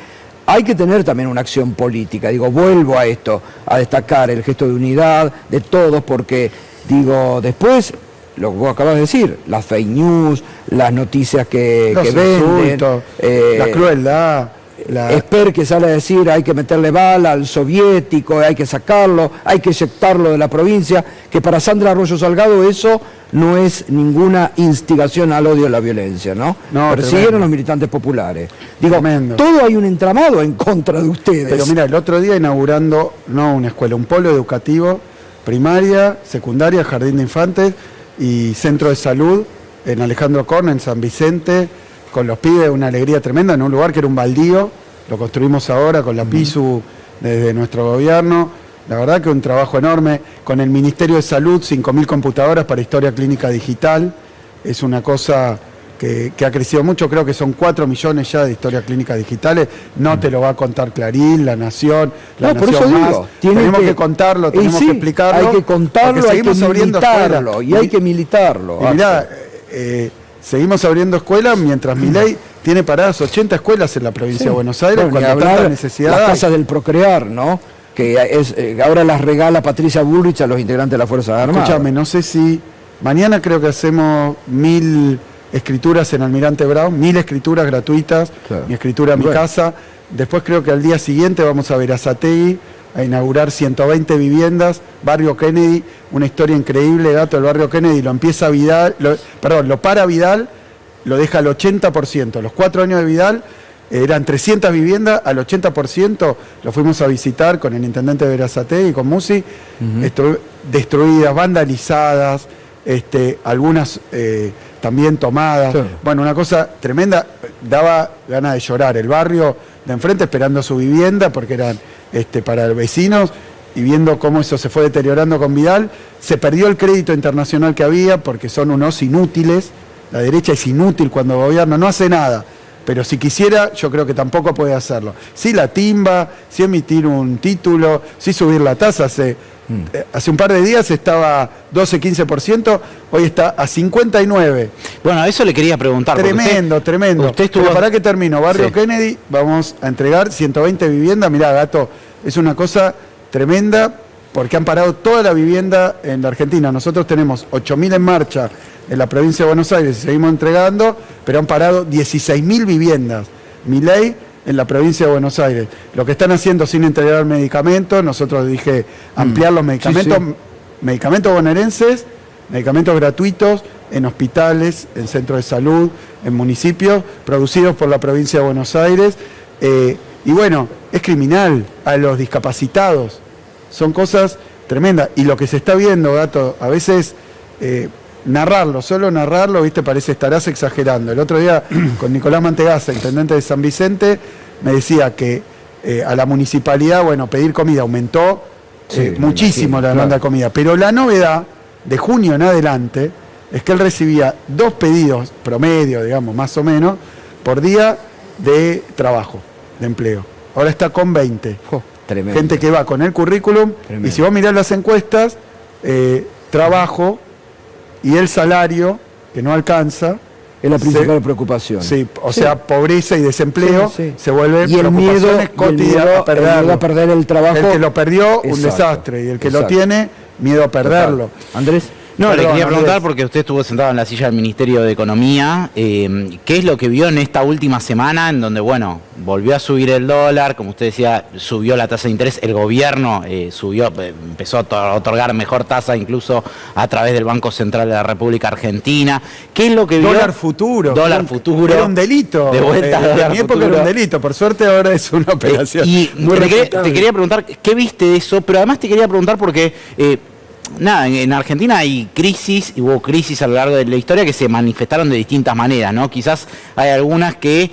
Hay que tener también una acción política, vuelvo a esto, a destacar el gesto de unidad de todos, porque, después, lo que vos acabas de decir, las fake news, las noticias que venden,
la crueldad.
Esper que sale a decir hay que meterle bala al soviético, hay que sacarlo, hay que eyectarlo de la provincia, que para Sandra Arroyo Salgado eso no es ninguna instigación al odio y a la violencia, ¿no? Persiguieron a los militantes populares. Todo hay un entramado en contra de ustedes.
Pero mira, el otro día inaugurando, no una escuela, un polo educativo, primaria, secundaria, jardín de infantes y centro de salud en Alejandro Korn, en San Vicente, con los pibes, una alegría tremenda, en un lugar que era un baldío, lo construimos ahora con la PISU desde nuestro gobierno. La verdad que un trabajo enorme, con el Ministerio de Salud, 5.000 computadoras para historia clínica digital, es una cosa que ha crecido mucho, creo que son 4 millones ya de historias clínicas digitales, no te lo va a contar Clarín, La Nación, La Nación Más, tenemos que contarlo, tenemos que explicarlo.
Hay que contarlo, hay que militarlo, y hay que militarlo.
Y mirá, seguimos abriendo escuelas mientras Milei tiene paradas 80 escuelas en la provincia de Buenos Aires, cuando tanta necesidad
las casas del Procrear, ¿no? Que ahora las regala Patricia Bullrich a los integrantes de las Fuerzas Armadas.
Escúchame, no sé si mañana creo que hacemos 1000 escrituras en Almirante Brown, 1000 escrituras gratuitas, mi escritura a mi casa. Después creo que al día siguiente vamos a Verazategui a inaugurar 120 viviendas, Barrio Kennedy, una historia increíble, dato del Barrio Kennedy, lo empieza Vidal, lo para Vidal, lo deja al 80%, los 4 años de Vidal eran 300 viviendas, al 80% lo fuimos a visitar con el intendente de Verazategui, con Musi, destruidas, vandalizadas, algunas también tomadas, bueno, una cosa tremenda. daba ganas de llorar. El barrio de enfrente esperando su vivienda porque eran para vecinos y viendo cómo eso se fue deteriorando con Vidal. Se perdió el crédito internacional que había porque son unos inútiles. La derecha es inútil cuando gobierna, no hace nada. Pero si quisiera, yo creo que tampoco puede hacerlo. Sí la timba, sí emitir un título, sí subir la tasa. Hace un par de días estaba 12-15%, hoy está a 59%.
Bueno, eso le quería preguntar.
Tremendo.
Usted estuvo...
Pero para que termino, Barrio Kennedy, vamos a entregar 120 viviendas. Mirá, Gato, es una cosa tremenda porque han parado toda la vivienda en la Argentina. Nosotros tenemos 8.000 en marcha en la provincia de Buenos Aires y seguimos entregando, pero han parado 16.000 viviendas. Milei en la provincia de Buenos Aires. Lo que están haciendo sin entregar medicamentos, nosotros dije ampliar los medicamentos, medicamentos bonaerenses, medicamentos gratuitos en hospitales, en centros de salud, en municipios, producidos por la provincia de Buenos Aires. Y bueno, es criminal a los discapacitados. Son cosas tremendas. Y lo que se está viendo, Gato, a veces solo narrarlo, viste, parece estarás exagerando. El otro día con Nicolás Mantegazza, intendente de San Vicente, me decía que a la municipalidad, bueno, pedir comida aumentó muchísimo la demanda de comida. Pero la novedad de junio en adelante es que él recibía 2 pedidos promedio, digamos, más o menos, por día de trabajo, de empleo. Ahora está con 20.
Tremendo.
Gente que va con el currículum. Tremendo. Y si vos mirás las encuestas, trabajo y el salario, que no alcanza,
es la principal preocupación.
Sí, o sea, pobreza y desempleo se vuelven
y el miedo
cotidianas
a perder el trabajo.
El que lo perdió, un desastre, y el que lo tiene, miedo a perderlo.
Andrés.
No, le quería preguntar, porque usted estuvo sentado en la silla del Ministerio de Economía, ¿qué es lo que vio en esta última semana en donde, bueno, volvió a subir el dólar, como usted decía, subió la tasa de interés, el gobierno empezó a otorgar mejor tasa incluso a través del Banco Central de la República Argentina? ¿Qué es lo que vio?
Dólar futuro.
Dólar futuro.
Era un delito.
De vuelta
de mi época era un delito, por suerte ahora es una operación.
Te quería preguntar, ¿qué viste de eso? Pero además te quería preguntar porque... en Argentina hay crisis, y hubo crisis a lo largo de la historia que se manifestaron de distintas maneras, ¿no? Quizás hay algunas que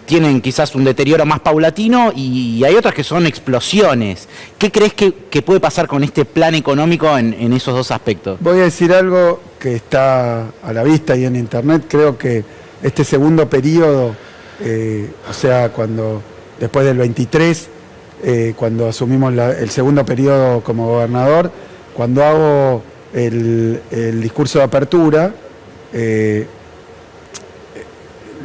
tienen quizás un deterioro más paulatino y hay otras que son explosiones. ¿Qué crees que puede pasar con este plan económico en esos dos aspectos?
Voy a decir algo que está a la vista y en internet. Creo que este segundo periodo, o sea, después del 23, cuando asumimos el segundo periodo como gobernador, cuando hago el discurso de apertura,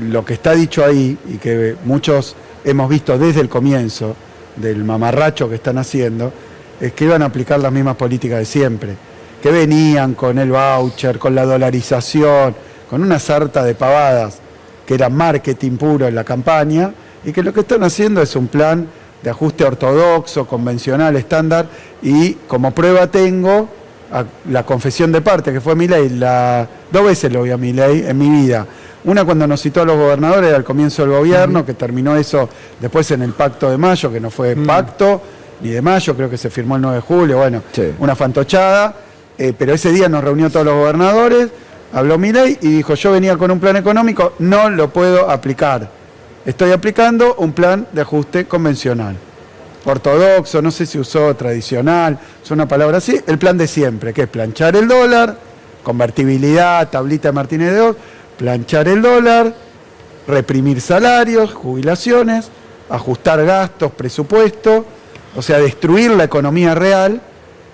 lo que está dicho ahí y que muchos hemos visto desde el comienzo del mamarracho que están haciendo, es que iban a aplicar las mismas políticas de siempre, que venían con el voucher, con la dolarización, con una sarta de pavadas que era marketing puro en la campaña, y que lo que están haciendo es un plan de ajuste ortodoxo, convencional, estándar, y como prueba tengo la confesión de parte, que fue Milei. 2 veces lo vi a Milei en mi vida. Una cuando nos citó a los gobernadores al comienzo del gobierno, que terminó eso después en el Pacto de Mayo, que no fue pacto ni de mayo, creo que se firmó el 9 de julio, bueno, una fantochada, pero ese día nos reunió todos los gobernadores, habló Milei y dijo: yo venía con un plan económico, no lo puedo aplicar. Estoy aplicando un plan de ajuste convencional, ortodoxo, no sé si usó tradicional, es una palabra así, el plan de siempre, que es planchar el dólar, convertibilidad, tablita de Martínez de Oz, planchar el dólar, reprimir salarios, jubilaciones, ajustar gastos, presupuesto, o sea, destruir la economía real.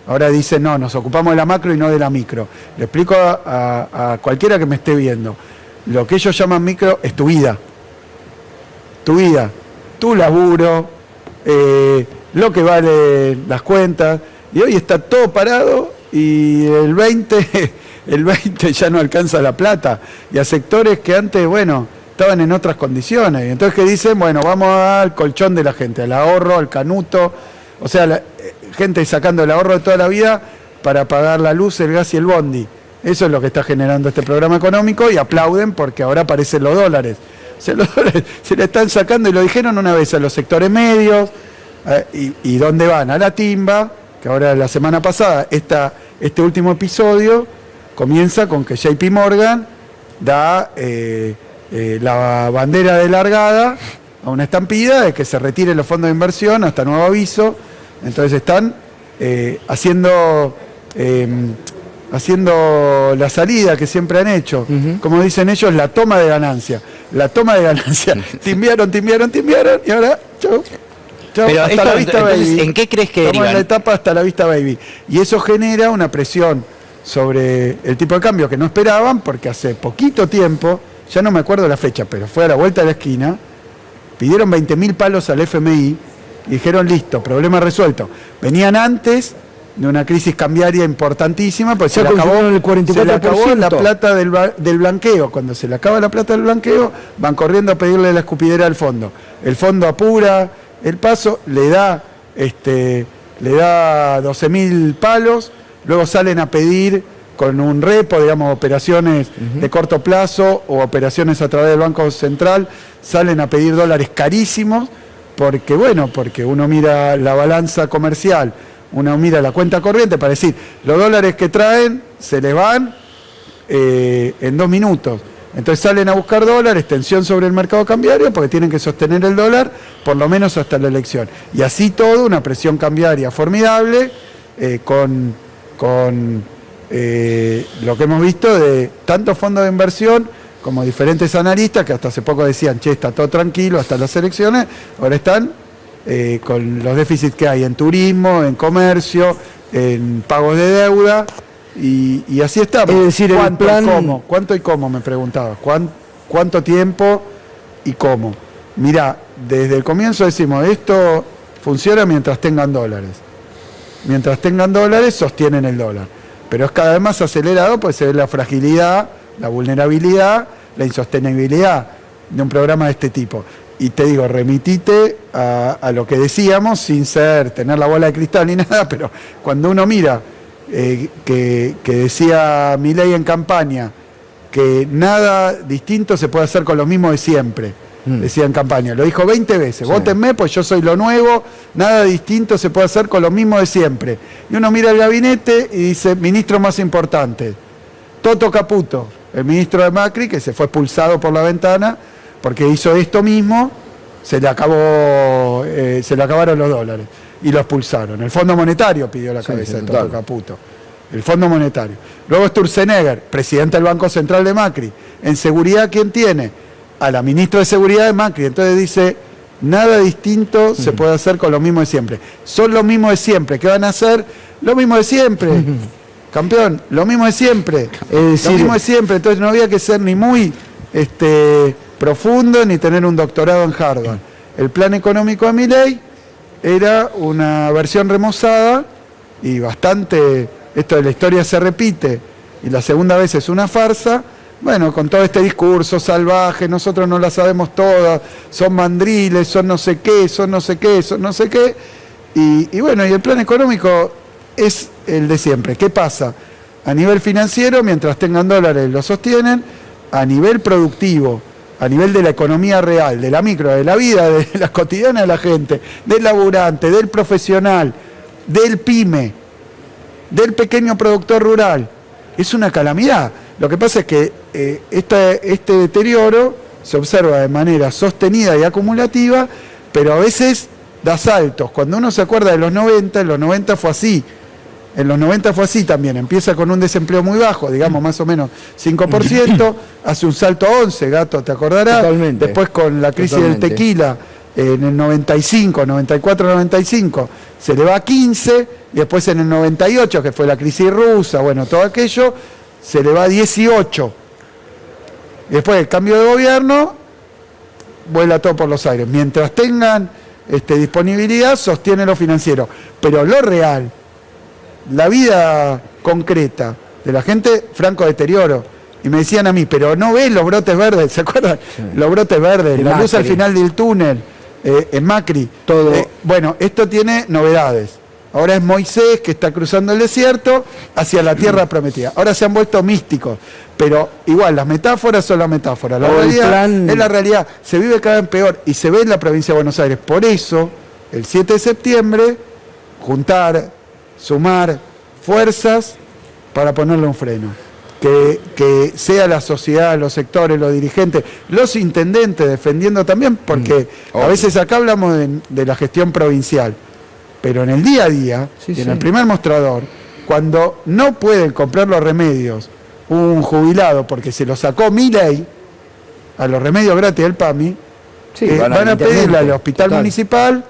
Ahora dicen, no, nos ocupamos de la macro y no de la micro. Le explico a cualquiera que me esté viendo, lo que ellos llaman micro es tu vida. Tu vida, tu laburo, lo que vale las cuentas, y hoy está todo parado y el 20 ya no alcanza la plata, y a sectores que antes, bueno, estaban en otras condiciones, y entonces que dicen, bueno, vamos al colchón de la gente, al ahorro, al canuto, o sea, gente sacando el ahorro de toda la vida para pagar la luz, el gas y el bondi. Eso es lo que está generando este programa económico, y aplauden porque ahora aparecen los dólares. Se le están sacando, y lo dijeron una vez, a los sectores medios, y ¿dónde van? A la timba, que ahora la semana pasada, este último episodio comienza con que JP Morgan da la bandera de largada a una estampida de que se retiren los fondos de inversión hasta nuevo aviso. Entonces están haciendo la salida que siempre han hecho. Como dicen ellos, la toma de ganancia. La toma de ganancia. Timbiaron y ahora, chau. Chau,
pero
hasta
esto,
la vista,
entonces,
baby.
¿en qué crees que
Estamos en
derivan?
la etapa hasta la vista, baby. Y eso genera una presión sobre el tipo de cambio que no esperaban, porque hace poquito tiempo, ya no me acuerdo la fecha, pero fue a la vuelta de la esquina, pidieron 20.000 palos al FMI y dijeron, listo, problema resuelto. Venían antes de una crisis cambiaria importantísima, pues se le acabó la plata del blanqueo. Cuando se le acaba la plata del blanqueo, van corriendo a pedirle la escupidera al fondo. El fondo apura el paso, le da 12.000 palos, luego salen a pedir con un repo, digamos, operaciones de corto plazo o operaciones a través del Banco Central, salen a pedir dólares carísimos, porque uno mira la balanza comercial, uno mira la cuenta corriente para decir, los dólares que traen se les van en 2 minutos. Entonces salen a buscar dólares, tensión sobre el mercado cambiario, porque tienen que sostener el dólar por lo menos hasta la elección. Y así todo, una presión cambiaria formidable, con lo que hemos visto de tantos fondos de inversión como diferentes analistas que hasta hace poco decían, che, está todo tranquilo hasta las elecciones, ahora están con los déficits que hay en turismo, en comercio, en pagos de deuda, y así estamos.
Es decir,
¿Cuánto y cómo? Me preguntaba. ¿Cuánto tiempo y cómo? Mirá, desde el comienzo decimos, esto funciona mientras tengan dólares. Mientras tengan dólares, sostienen el dólar. Pero es cada vez más acelerado, pues se ve la fragilidad, la vulnerabilidad, la insostenibilidad de un programa de este tipo. Y te digo, remitite a lo que decíamos, sin tener la bola de cristal ni nada, pero cuando uno mira que decía Milei en campaña, que nada distinto se puede hacer con lo mismo de siempre, decía en campaña, lo dijo 20 veces, sí. Vótenme, pues yo soy lo nuevo, nada distinto se puede hacer con lo mismo de siempre. Y uno mira el gabinete y dice, ministro más importante, Toto Caputo, el ministro de Macri, que se fue expulsado por la ventana, porque hizo esto mismo, se le acabaron los dólares y lo expulsaron. El Fondo Monetario pidió la cabeza de Toto Caputo. El Fondo Monetario. Luego Sturzenegger, presidente del Banco Central de Macri. En seguridad, ¿quién tiene? A la ministra de Seguridad de Macri. Entonces dice, nada distinto se puede hacer con lo mismo de siempre. Son lo mismo de siempre. ¿Qué van a hacer? Lo mismo de siempre. Campeón, lo mismo de siempre. Lo mismo de siempre. Entonces no había que ser ni muy profundo ni tener un doctorado en Harvard. El plan económico de Milei era una versión remozada y bastante, esto de la historia se repite y la segunda vez es una farsa, bueno, con todo este discurso salvaje, nosotros no la sabemos todas, son mandriles, son no sé qué, son no sé qué, son no sé qué, y bueno, y el plan económico es el de siempre. ¿Qué pasa? A nivel financiero, mientras tengan dólares lo sostienen, a nivel productivo, a nivel de la economía real, de la micro, de la vida, de la cotidiana de la gente, del laburante, del profesional, del pyme, del pequeño productor rural, es una calamidad. Lo que pasa es que este deterioro se observa de manera sostenida y acumulativa, pero a veces da saltos. Cuando uno se acuerda de los 90, en los 90 fue así. En los 90 fue así también, empieza con un desempleo muy bajo, digamos más o menos 5%, hace un salto a 11, Gato, ¿te acordarás?
Totalmente.
Después con la crisis del tequila, en el 95, 94, 95, se le va a 15, y después en el 98, que fue la crisis rusa, bueno, todo aquello, se le va a 18. Y después el cambio de gobierno, vuela todo por los aires. Mientras tengan disponibilidad, sostiene lo financiero. Pero lo real, la vida concreta de la gente, franco deterioro. Y me decían a mí, pero no ves los brotes verdes, ¿se acuerdan? Sí. Los brotes verdes, la luz al final del túnel, en Macri. Todo. Bueno, esto tiene novedades. Ahora es Moisés que está cruzando el desierto hacia la tierra prometida. Ahora se han vuelto místicos, pero igual, las metáforas son las metáforas. La realidad es la realidad. Se vive cada vez peor y se ve en la provincia de Buenos Aires. Por eso, el 7 de septiembre, juntar, sumar fuerzas para ponerle un freno. que sea la sociedad, los sectores, los dirigentes, los intendentes defendiendo también, porque a veces acá hablamos de la gestión provincial, pero en el día a día, en el primer mostrador, cuando no pueden comprar los remedios un jubilado porque se lo sacó Milei a los remedios gratis del PAMI, van a pedirle al hospital municipal,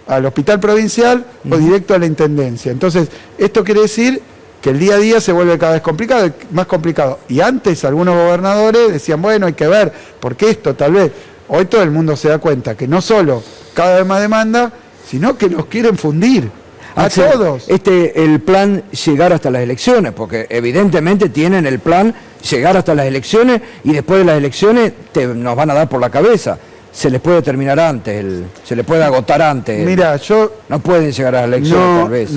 al hospital provincial o directo a la intendencia. Entonces, esto quiere decir que el día a día se vuelve cada vez complicado, más complicado. Y antes algunos gobernadores decían, bueno, hay que ver, porque esto tal vez, hoy todo el mundo se da cuenta que no solo cada vez más demanda, sino que los quieren fundir a todos.
El plan llegar hasta las elecciones, porque evidentemente tienen el plan llegar hasta las elecciones y después de las elecciones nos van a dar por la cabeza. Se les puede terminar antes, se les puede agotar antes.
Mira, yo...
No pueden llegar a las elecciones tal vez.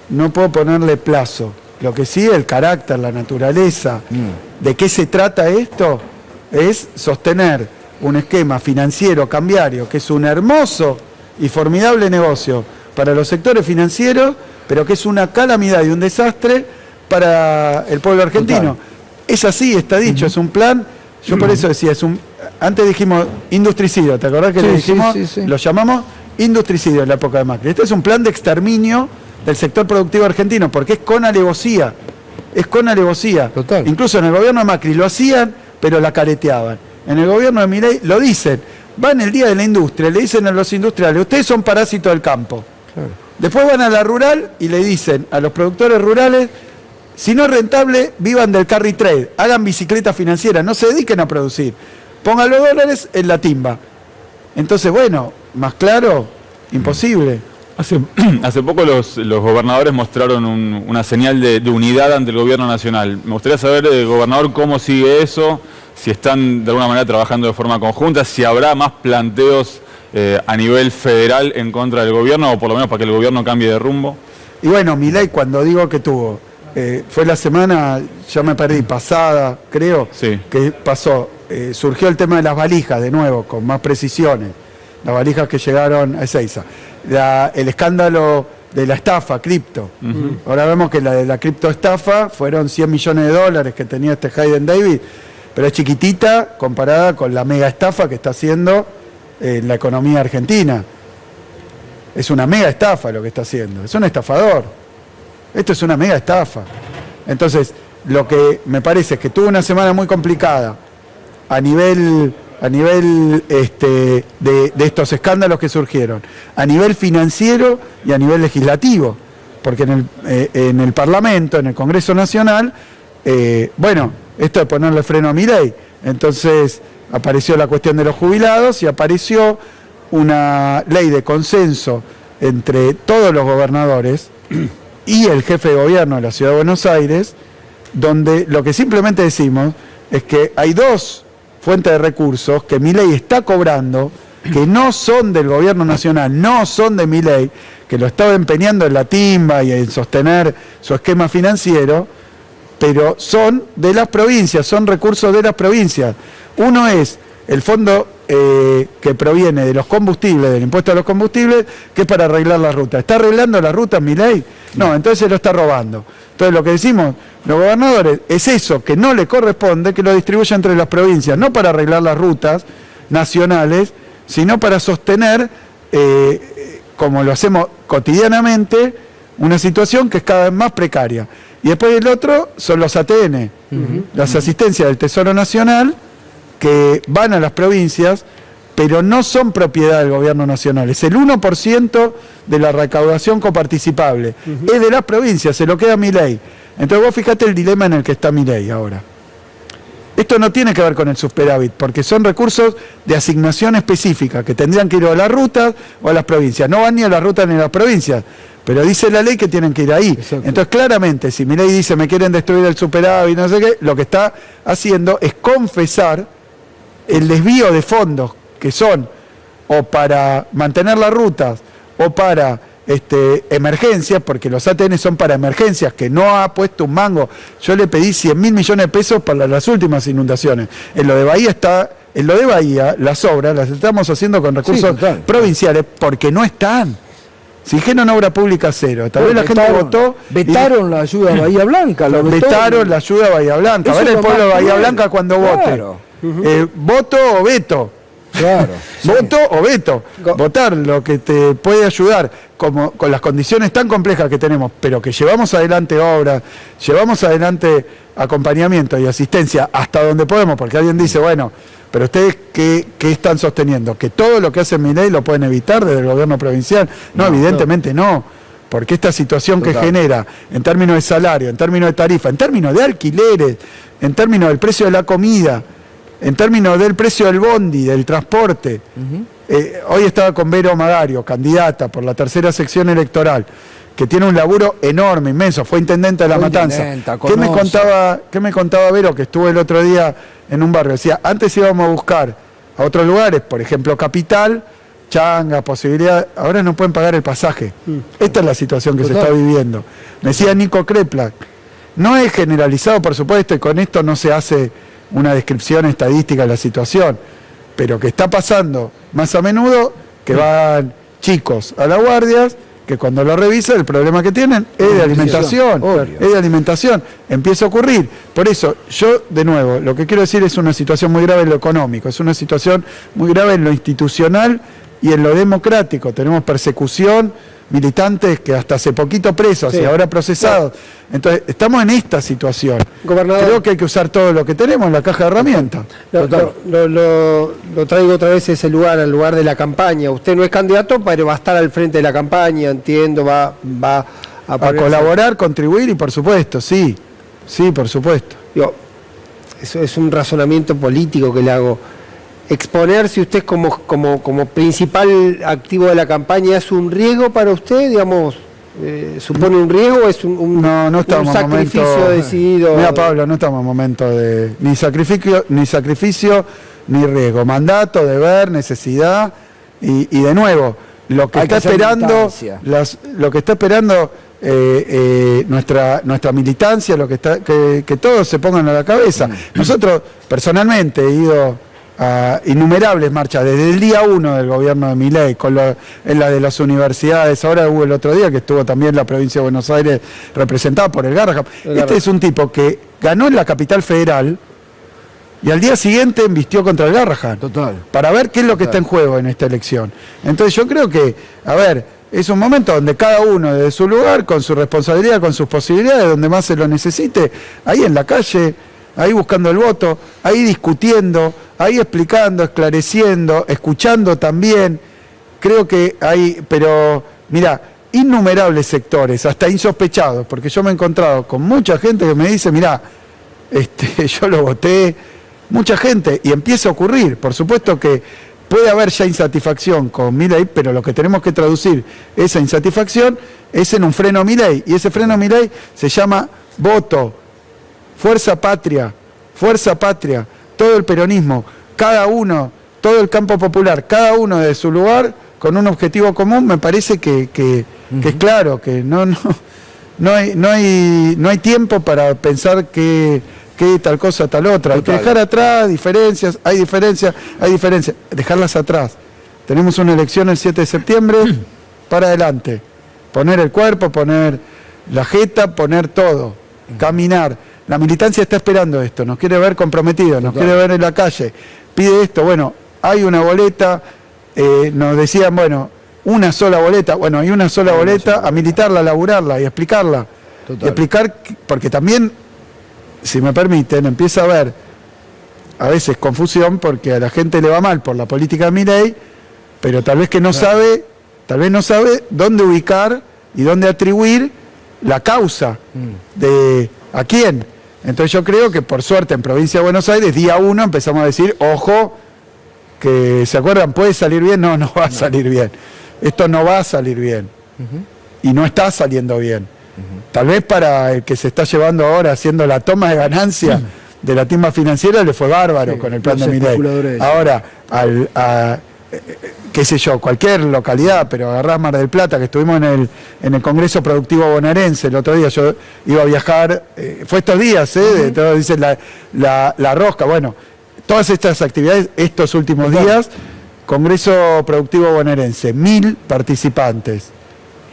No puedo ponerle plazo. Lo que sí, el carácter, la naturaleza, de qué se trata esto, es sostener un esquema financiero cambiario, que es un hermoso y formidable negocio para los sectores financieros, pero que es una calamidad y un desastre para el pueblo argentino. Es así, está dicho, es un plan, yo por eso decía, antes dijimos industricidio, ¿te acordás que le dijimos? Lo llamamos industricidio en la época de Macri. Este es un plan de exterminio del sector productivo argentino, porque es con alevosía, Incluso en el gobierno de Macri lo hacían, pero la careteaban. En el gobierno de Milei lo dicen, van el día de la industria, le dicen a los industriales, ustedes son parásitos del campo. Después van a la rural y le dicen a los productores rurales, si no es rentable, vivan del carry trade, hagan bicicletas financieras, no se dediquen a producir, pongan los dólares en la timba. Entonces, bueno, más claro, imposible.
Hace poco los gobernadores mostraron una señal de unidad ante el gobierno nacional. Me gustaría saber, gobernador, cómo sigue eso, si están de alguna manera trabajando de forma conjunta, si habrá más planteos a nivel federal en contra del gobierno, o por lo menos para que el gobierno cambie de rumbo.
Y bueno, Milei, cuando digo que tuvo, fue la semana, ya me perdí, pasada, creo, que pasó, surgió el tema de las valijas de nuevo, con más precisiones, las valijas que llegaron a Ezeiza. El escándalo de la estafa cripto. Ahora vemos que la de la criptoestafa fueron 100 millones de dólares que tenía este Hayden David, pero es chiquitita comparada con la mega estafa que está haciendo en la economía argentina. Es una mega estafa lo que está haciendo, es un estafador. Esto es una mega estafa. Entonces, lo que me parece es que tuvo una semana muy complicada a nivel de estos escándalos que surgieron, a nivel financiero y a nivel legislativo, porque en el Parlamento, en el Congreso Nacional, bueno, esto de ponerle freno a Milei, entonces apareció la cuestión de los jubilados y apareció una ley de consenso entre todos los gobernadores y el jefe de gobierno de la Ciudad de Buenos Aires, donde lo que simplemente decimos es que hay dos fuentes de recursos que Milei está cobrando, que no son del gobierno nacional, no son de Milei, que lo estaba empeñando en la timba y en sostener su esquema financiero, pero son de las provincias, son recursos de las provincias. Uno es el fondo que proviene de los combustibles, del impuesto a los combustibles, que es para arreglar la ruta. ¿Está arreglando la ruta Milei? No, entonces se lo está robando. Entonces lo que decimos los gobernadores es eso, que no le corresponde, que lo distribuya entre las provincias, no para arreglar las rutas nacionales, sino para sostener, como lo hacemos cotidianamente, una situación que es cada vez más precaria. Y después el otro son los ATN, las asistencias del Tesoro Nacional, que van a las provincias, pero no son propiedad del gobierno nacional. Es el 1% de la recaudación coparticipable. Es de las provincias, se lo queda Milei. Entonces vos fíjate el dilema en el que está Milei ahora. Esto no tiene que ver con el superávit, porque son recursos de asignación específica, que tendrían que ir a las rutas o a las provincias. No van ni a las rutas ni a las provincias, pero dice la ley que tienen que ir ahí. Exacto. Entonces claramente, si Milei dice me quieren destruir el superávit, no sé qué, lo que está haciendo es confesar el desvío de fondos que son o para mantener las rutas o para emergencias, porque los ATN son para emergencias, que no ha puesto un mango. Yo le pedí 100.000 millones de pesos para las últimas inundaciones. En lo de Bahía las obras las estamos haciendo con recursos provinciales porque no están. Si dijeron obra pública cero, tal vez la gente votó...
Vetaron la ayuda a Bahía Blanca.
Vetaron la ayuda a Bahía Blanca. A ver el pueblo de Bahía Blanca cuando vote. ¿Voto o veto?
Claro.
¿Voto o veto? Votar lo que te puede ayudar, como con las condiciones tan complejas que tenemos, pero que llevamos adelante obras, llevamos adelante acompañamiento y asistencia hasta donde podemos, porque alguien dice, bueno, pero ustedes ¿qué están sosteniendo? ¿Que todo lo que hace Milei lo pueden evitar desde el gobierno provincial? No, evidentemente no. Porque esta situación que genera en términos de salario, en términos de tarifa, en términos de alquileres, en términos del precio de la comida, en términos del precio del bondi, del transporte. Hoy estaba con Vero Magario, candidata por la tercera sección electoral, que tiene un laburo enorme, inmenso, fue intendente de La Matanza. ¿Qué me contaba Vero, que estuvo el otro día en un barrio? Decía, antes íbamos a buscar a otros lugares, por ejemplo Capital, changa, posibilidad, ahora no pueden pagar el pasaje. Esta es la situación que se está viviendo. Me decía Nico Kreplak, no es generalizado, por supuesto, y con esto no se hace una descripción estadística de la situación, pero que está pasando más a menudo, que van chicos a las guardias, que cuando lo revisan el problema que tienen es de alimentación, empieza a ocurrir. Por eso, yo de nuevo, lo que quiero decir es una situación muy grave en lo económico, es una situación muy grave en lo institucional y en lo democrático. Tenemos persecución, militantes que hasta hace poquito presos y ahora procesados. Entonces, estamos en esta situación.
Gobernador,
creo que hay que usar todo lo que tenemos en la caja de herramientas.
Lo traigo otra vez a ese lugar, al lugar de la campaña. Usted no es candidato, pero va a estar al frente de la campaña, entiendo, va a
colaborar, contribuir y por supuesto, sí, por supuesto.
Eso es un razonamiento político que le hago. Exponerse usted como principal activo de la campaña, ¿es un riesgo para usted, digamos? ¿Supone un riesgo o es un sacrificio decidido?
Mira, Pablo, no estamos en momento de ni sacrificio ni riesgo. Mandato, deber, necesidad y de nuevo, lo que está esperando nuestra militancia, lo que está que todos se pongan a la cabeza. Nosotros, personalmente, he ido a innumerables marchas desde el día 1 del gobierno de Milei, en la de las universidades. Ahora hubo el otro día que estuvo también la provincia de Buenos Aires representada por el Garrahan. Este es un tipo que ganó en la capital federal y al día siguiente embistió contra el Garrahan. Para ver qué es lo que está en juego en esta elección. Entonces yo creo que, es un momento donde cada uno desde su lugar, con su responsabilidad, con sus posibilidades, donde más se lo necesite, ahí en la calle, ahí buscando el voto, ahí discutiendo, ahí explicando, esclareciendo, escuchando también. Creo que hay, pero mira, innumerables sectores, hasta insospechados, porque yo me he encontrado con mucha gente que me dice, mira, yo lo voté, mucha gente, y empieza a ocurrir. Por supuesto que puede haber ya insatisfacción con Milei, pero lo que tenemos que traducir esa insatisfacción es en un freno a Milei, y ese freno a Milei se llama voto. Fuerza patria, todo el peronismo, cada uno, todo el campo popular, cada uno de su lugar, con un objetivo común. Me parece que es claro, que no hay tiempo para pensar que tal cosa, tal otra. Hay que dejar atrás diferencias, hay diferencias, dejarlas atrás. Tenemos una elección el 7 de septiembre, para adelante. Poner el cuerpo, poner la jeta, poner todo, caminar. La militancia está esperando esto, nos quiere ver comprometidos, nos quiere ver en la calle, pide esto. Bueno, hay una boleta, nos decían, bueno, una sola boleta, bueno, hay una sola boleta, a militarla, a laburarla y explicarla. Y explicar, porque también, si me permiten, empieza a haber a veces confusión, porque a la gente le va mal por la política de Milei, pero tal vez no sabe dónde ubicar y dónde atribuir la causa de a quién. Entonces yo creo que por suerte en Provincia de Buenos Aires, día 1 empezamos a decir, ojo, que ¿se acuerdan? ¿Puede salir bien? No va a salir bien. Esto no va a salir bien. Y no está saliendo bien. Tal vez para el que se está llevando ahora haciendo la toma de ganancia de la timba financiera le fue bárbaro con el plan de Milei. Ahora, qué sé yo, cualquier localidad, pero agarrás Mar del Plata, que estuvimos en el Congreso Productivo Bonaerense el otro día, yo iba a viajar, fue estos días, dicen la rosca, bueno, todas estas actividades, estos últimos días, Congreso Productivo Bonaerense, 1000 participantes,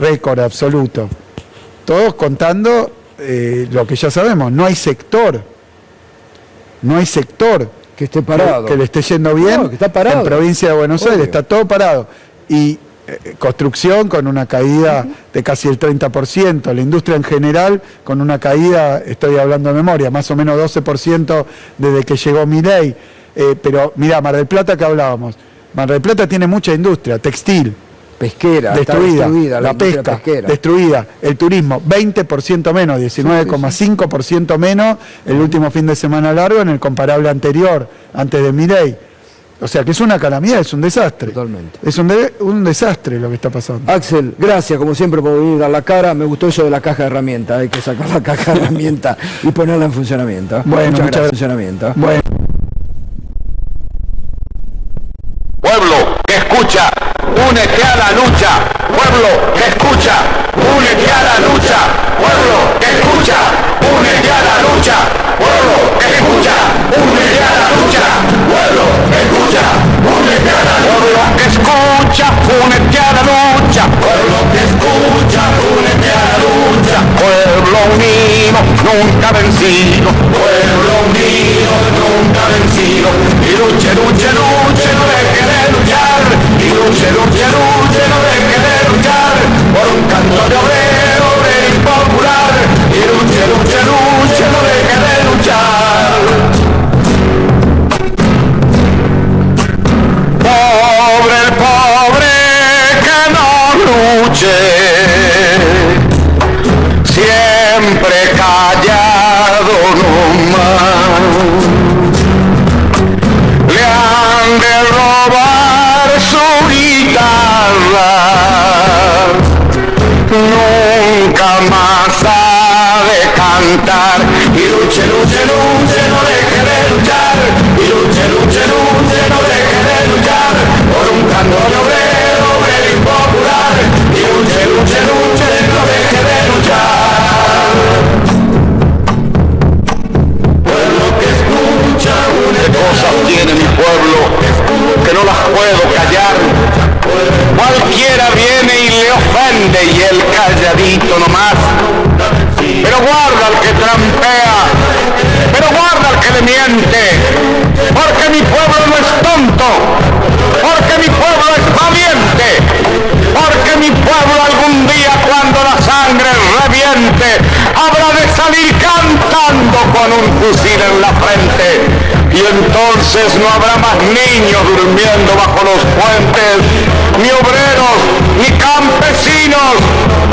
récord absoluto. Todos contando lo que ya sabemos, no hay sector
que esté parado,
que le esté yendo bien.
No, que está parado.
En provincia de Buenos Aires está todo parado. Y construcción con una caída de casi el 30%, la industria en general con una caída, estoy hablando de memoria, más o menos 12% desde que llegó Milei. Pero mirá, Mar del Plata que hablábamos, Mar del Plata tiene mucha industria, textil,
pesquera,
destruida, la pesca, pesquera, destruida, el turismo, 20% menos, 19,5% menos el último fin de semana largo en el comparable anterior, antes de Milei. O sea que es una calamidad, es un desastre.
Totalmente.
Es un desastre lo que está pasando.
Axel, gracias como siempre por venir a dar la cara. Me gustó eso de la caja de herramientas. Hay que sacar la caja de herramientas y ponerla en funcionamiento.
Bueno, muchas gracias.
Funcionamiento.
Bueno.
Pueblo que escucha, únete a la lucha. Pueblo que escucha, únete a la lucha. Pueblo que escucha, únete a la lucha. Pueblo que escucha, únete a la lucha. Pueblo que escucha, únete a la lucha. Pueblo que escucha, únete a la lucha. Pueblo que escucha, únete a la lucha. Pueblo unido, nunca vencido. Pueblo unido, nunca vencido. Y luche, luche, luche, no deje de luchar. Y luche, luche, luche, no deje de luchar. Por un canto de obrero, obrero y popular. Y luche, luche, luche, no deje de luchar. Pobre el pobre que no luche, siempre callado nomás. Le han de robar su guitarra, nunca más ha de cantar. Y luche, luche, luche, no deje de luchar. Y luche, luche, luche, no deje de luchar. Por un canto de obrero, obrero y popular. Y luche, luche, luche, no deje de luchar. Pueblo que escucha, ¿qué cosas tiene mi pueblo que no las puedo callar? Cualquiera viene y le ofende y él calladito nomás. Pero guarda al que trampea, pero guarda al que le miente, porque mi pueblo no es tonto, porque mi pueblo es valiente, porque mi pueblo algún día cuando la sangre reviente habrá de salir cantando con un fusil en la frente. Y entonces no habrá más niños durmiendo bajo los puentes, ni obreros, ni campesinos,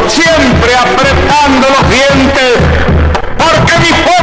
siempre apretando los dientes, porque mi pueblo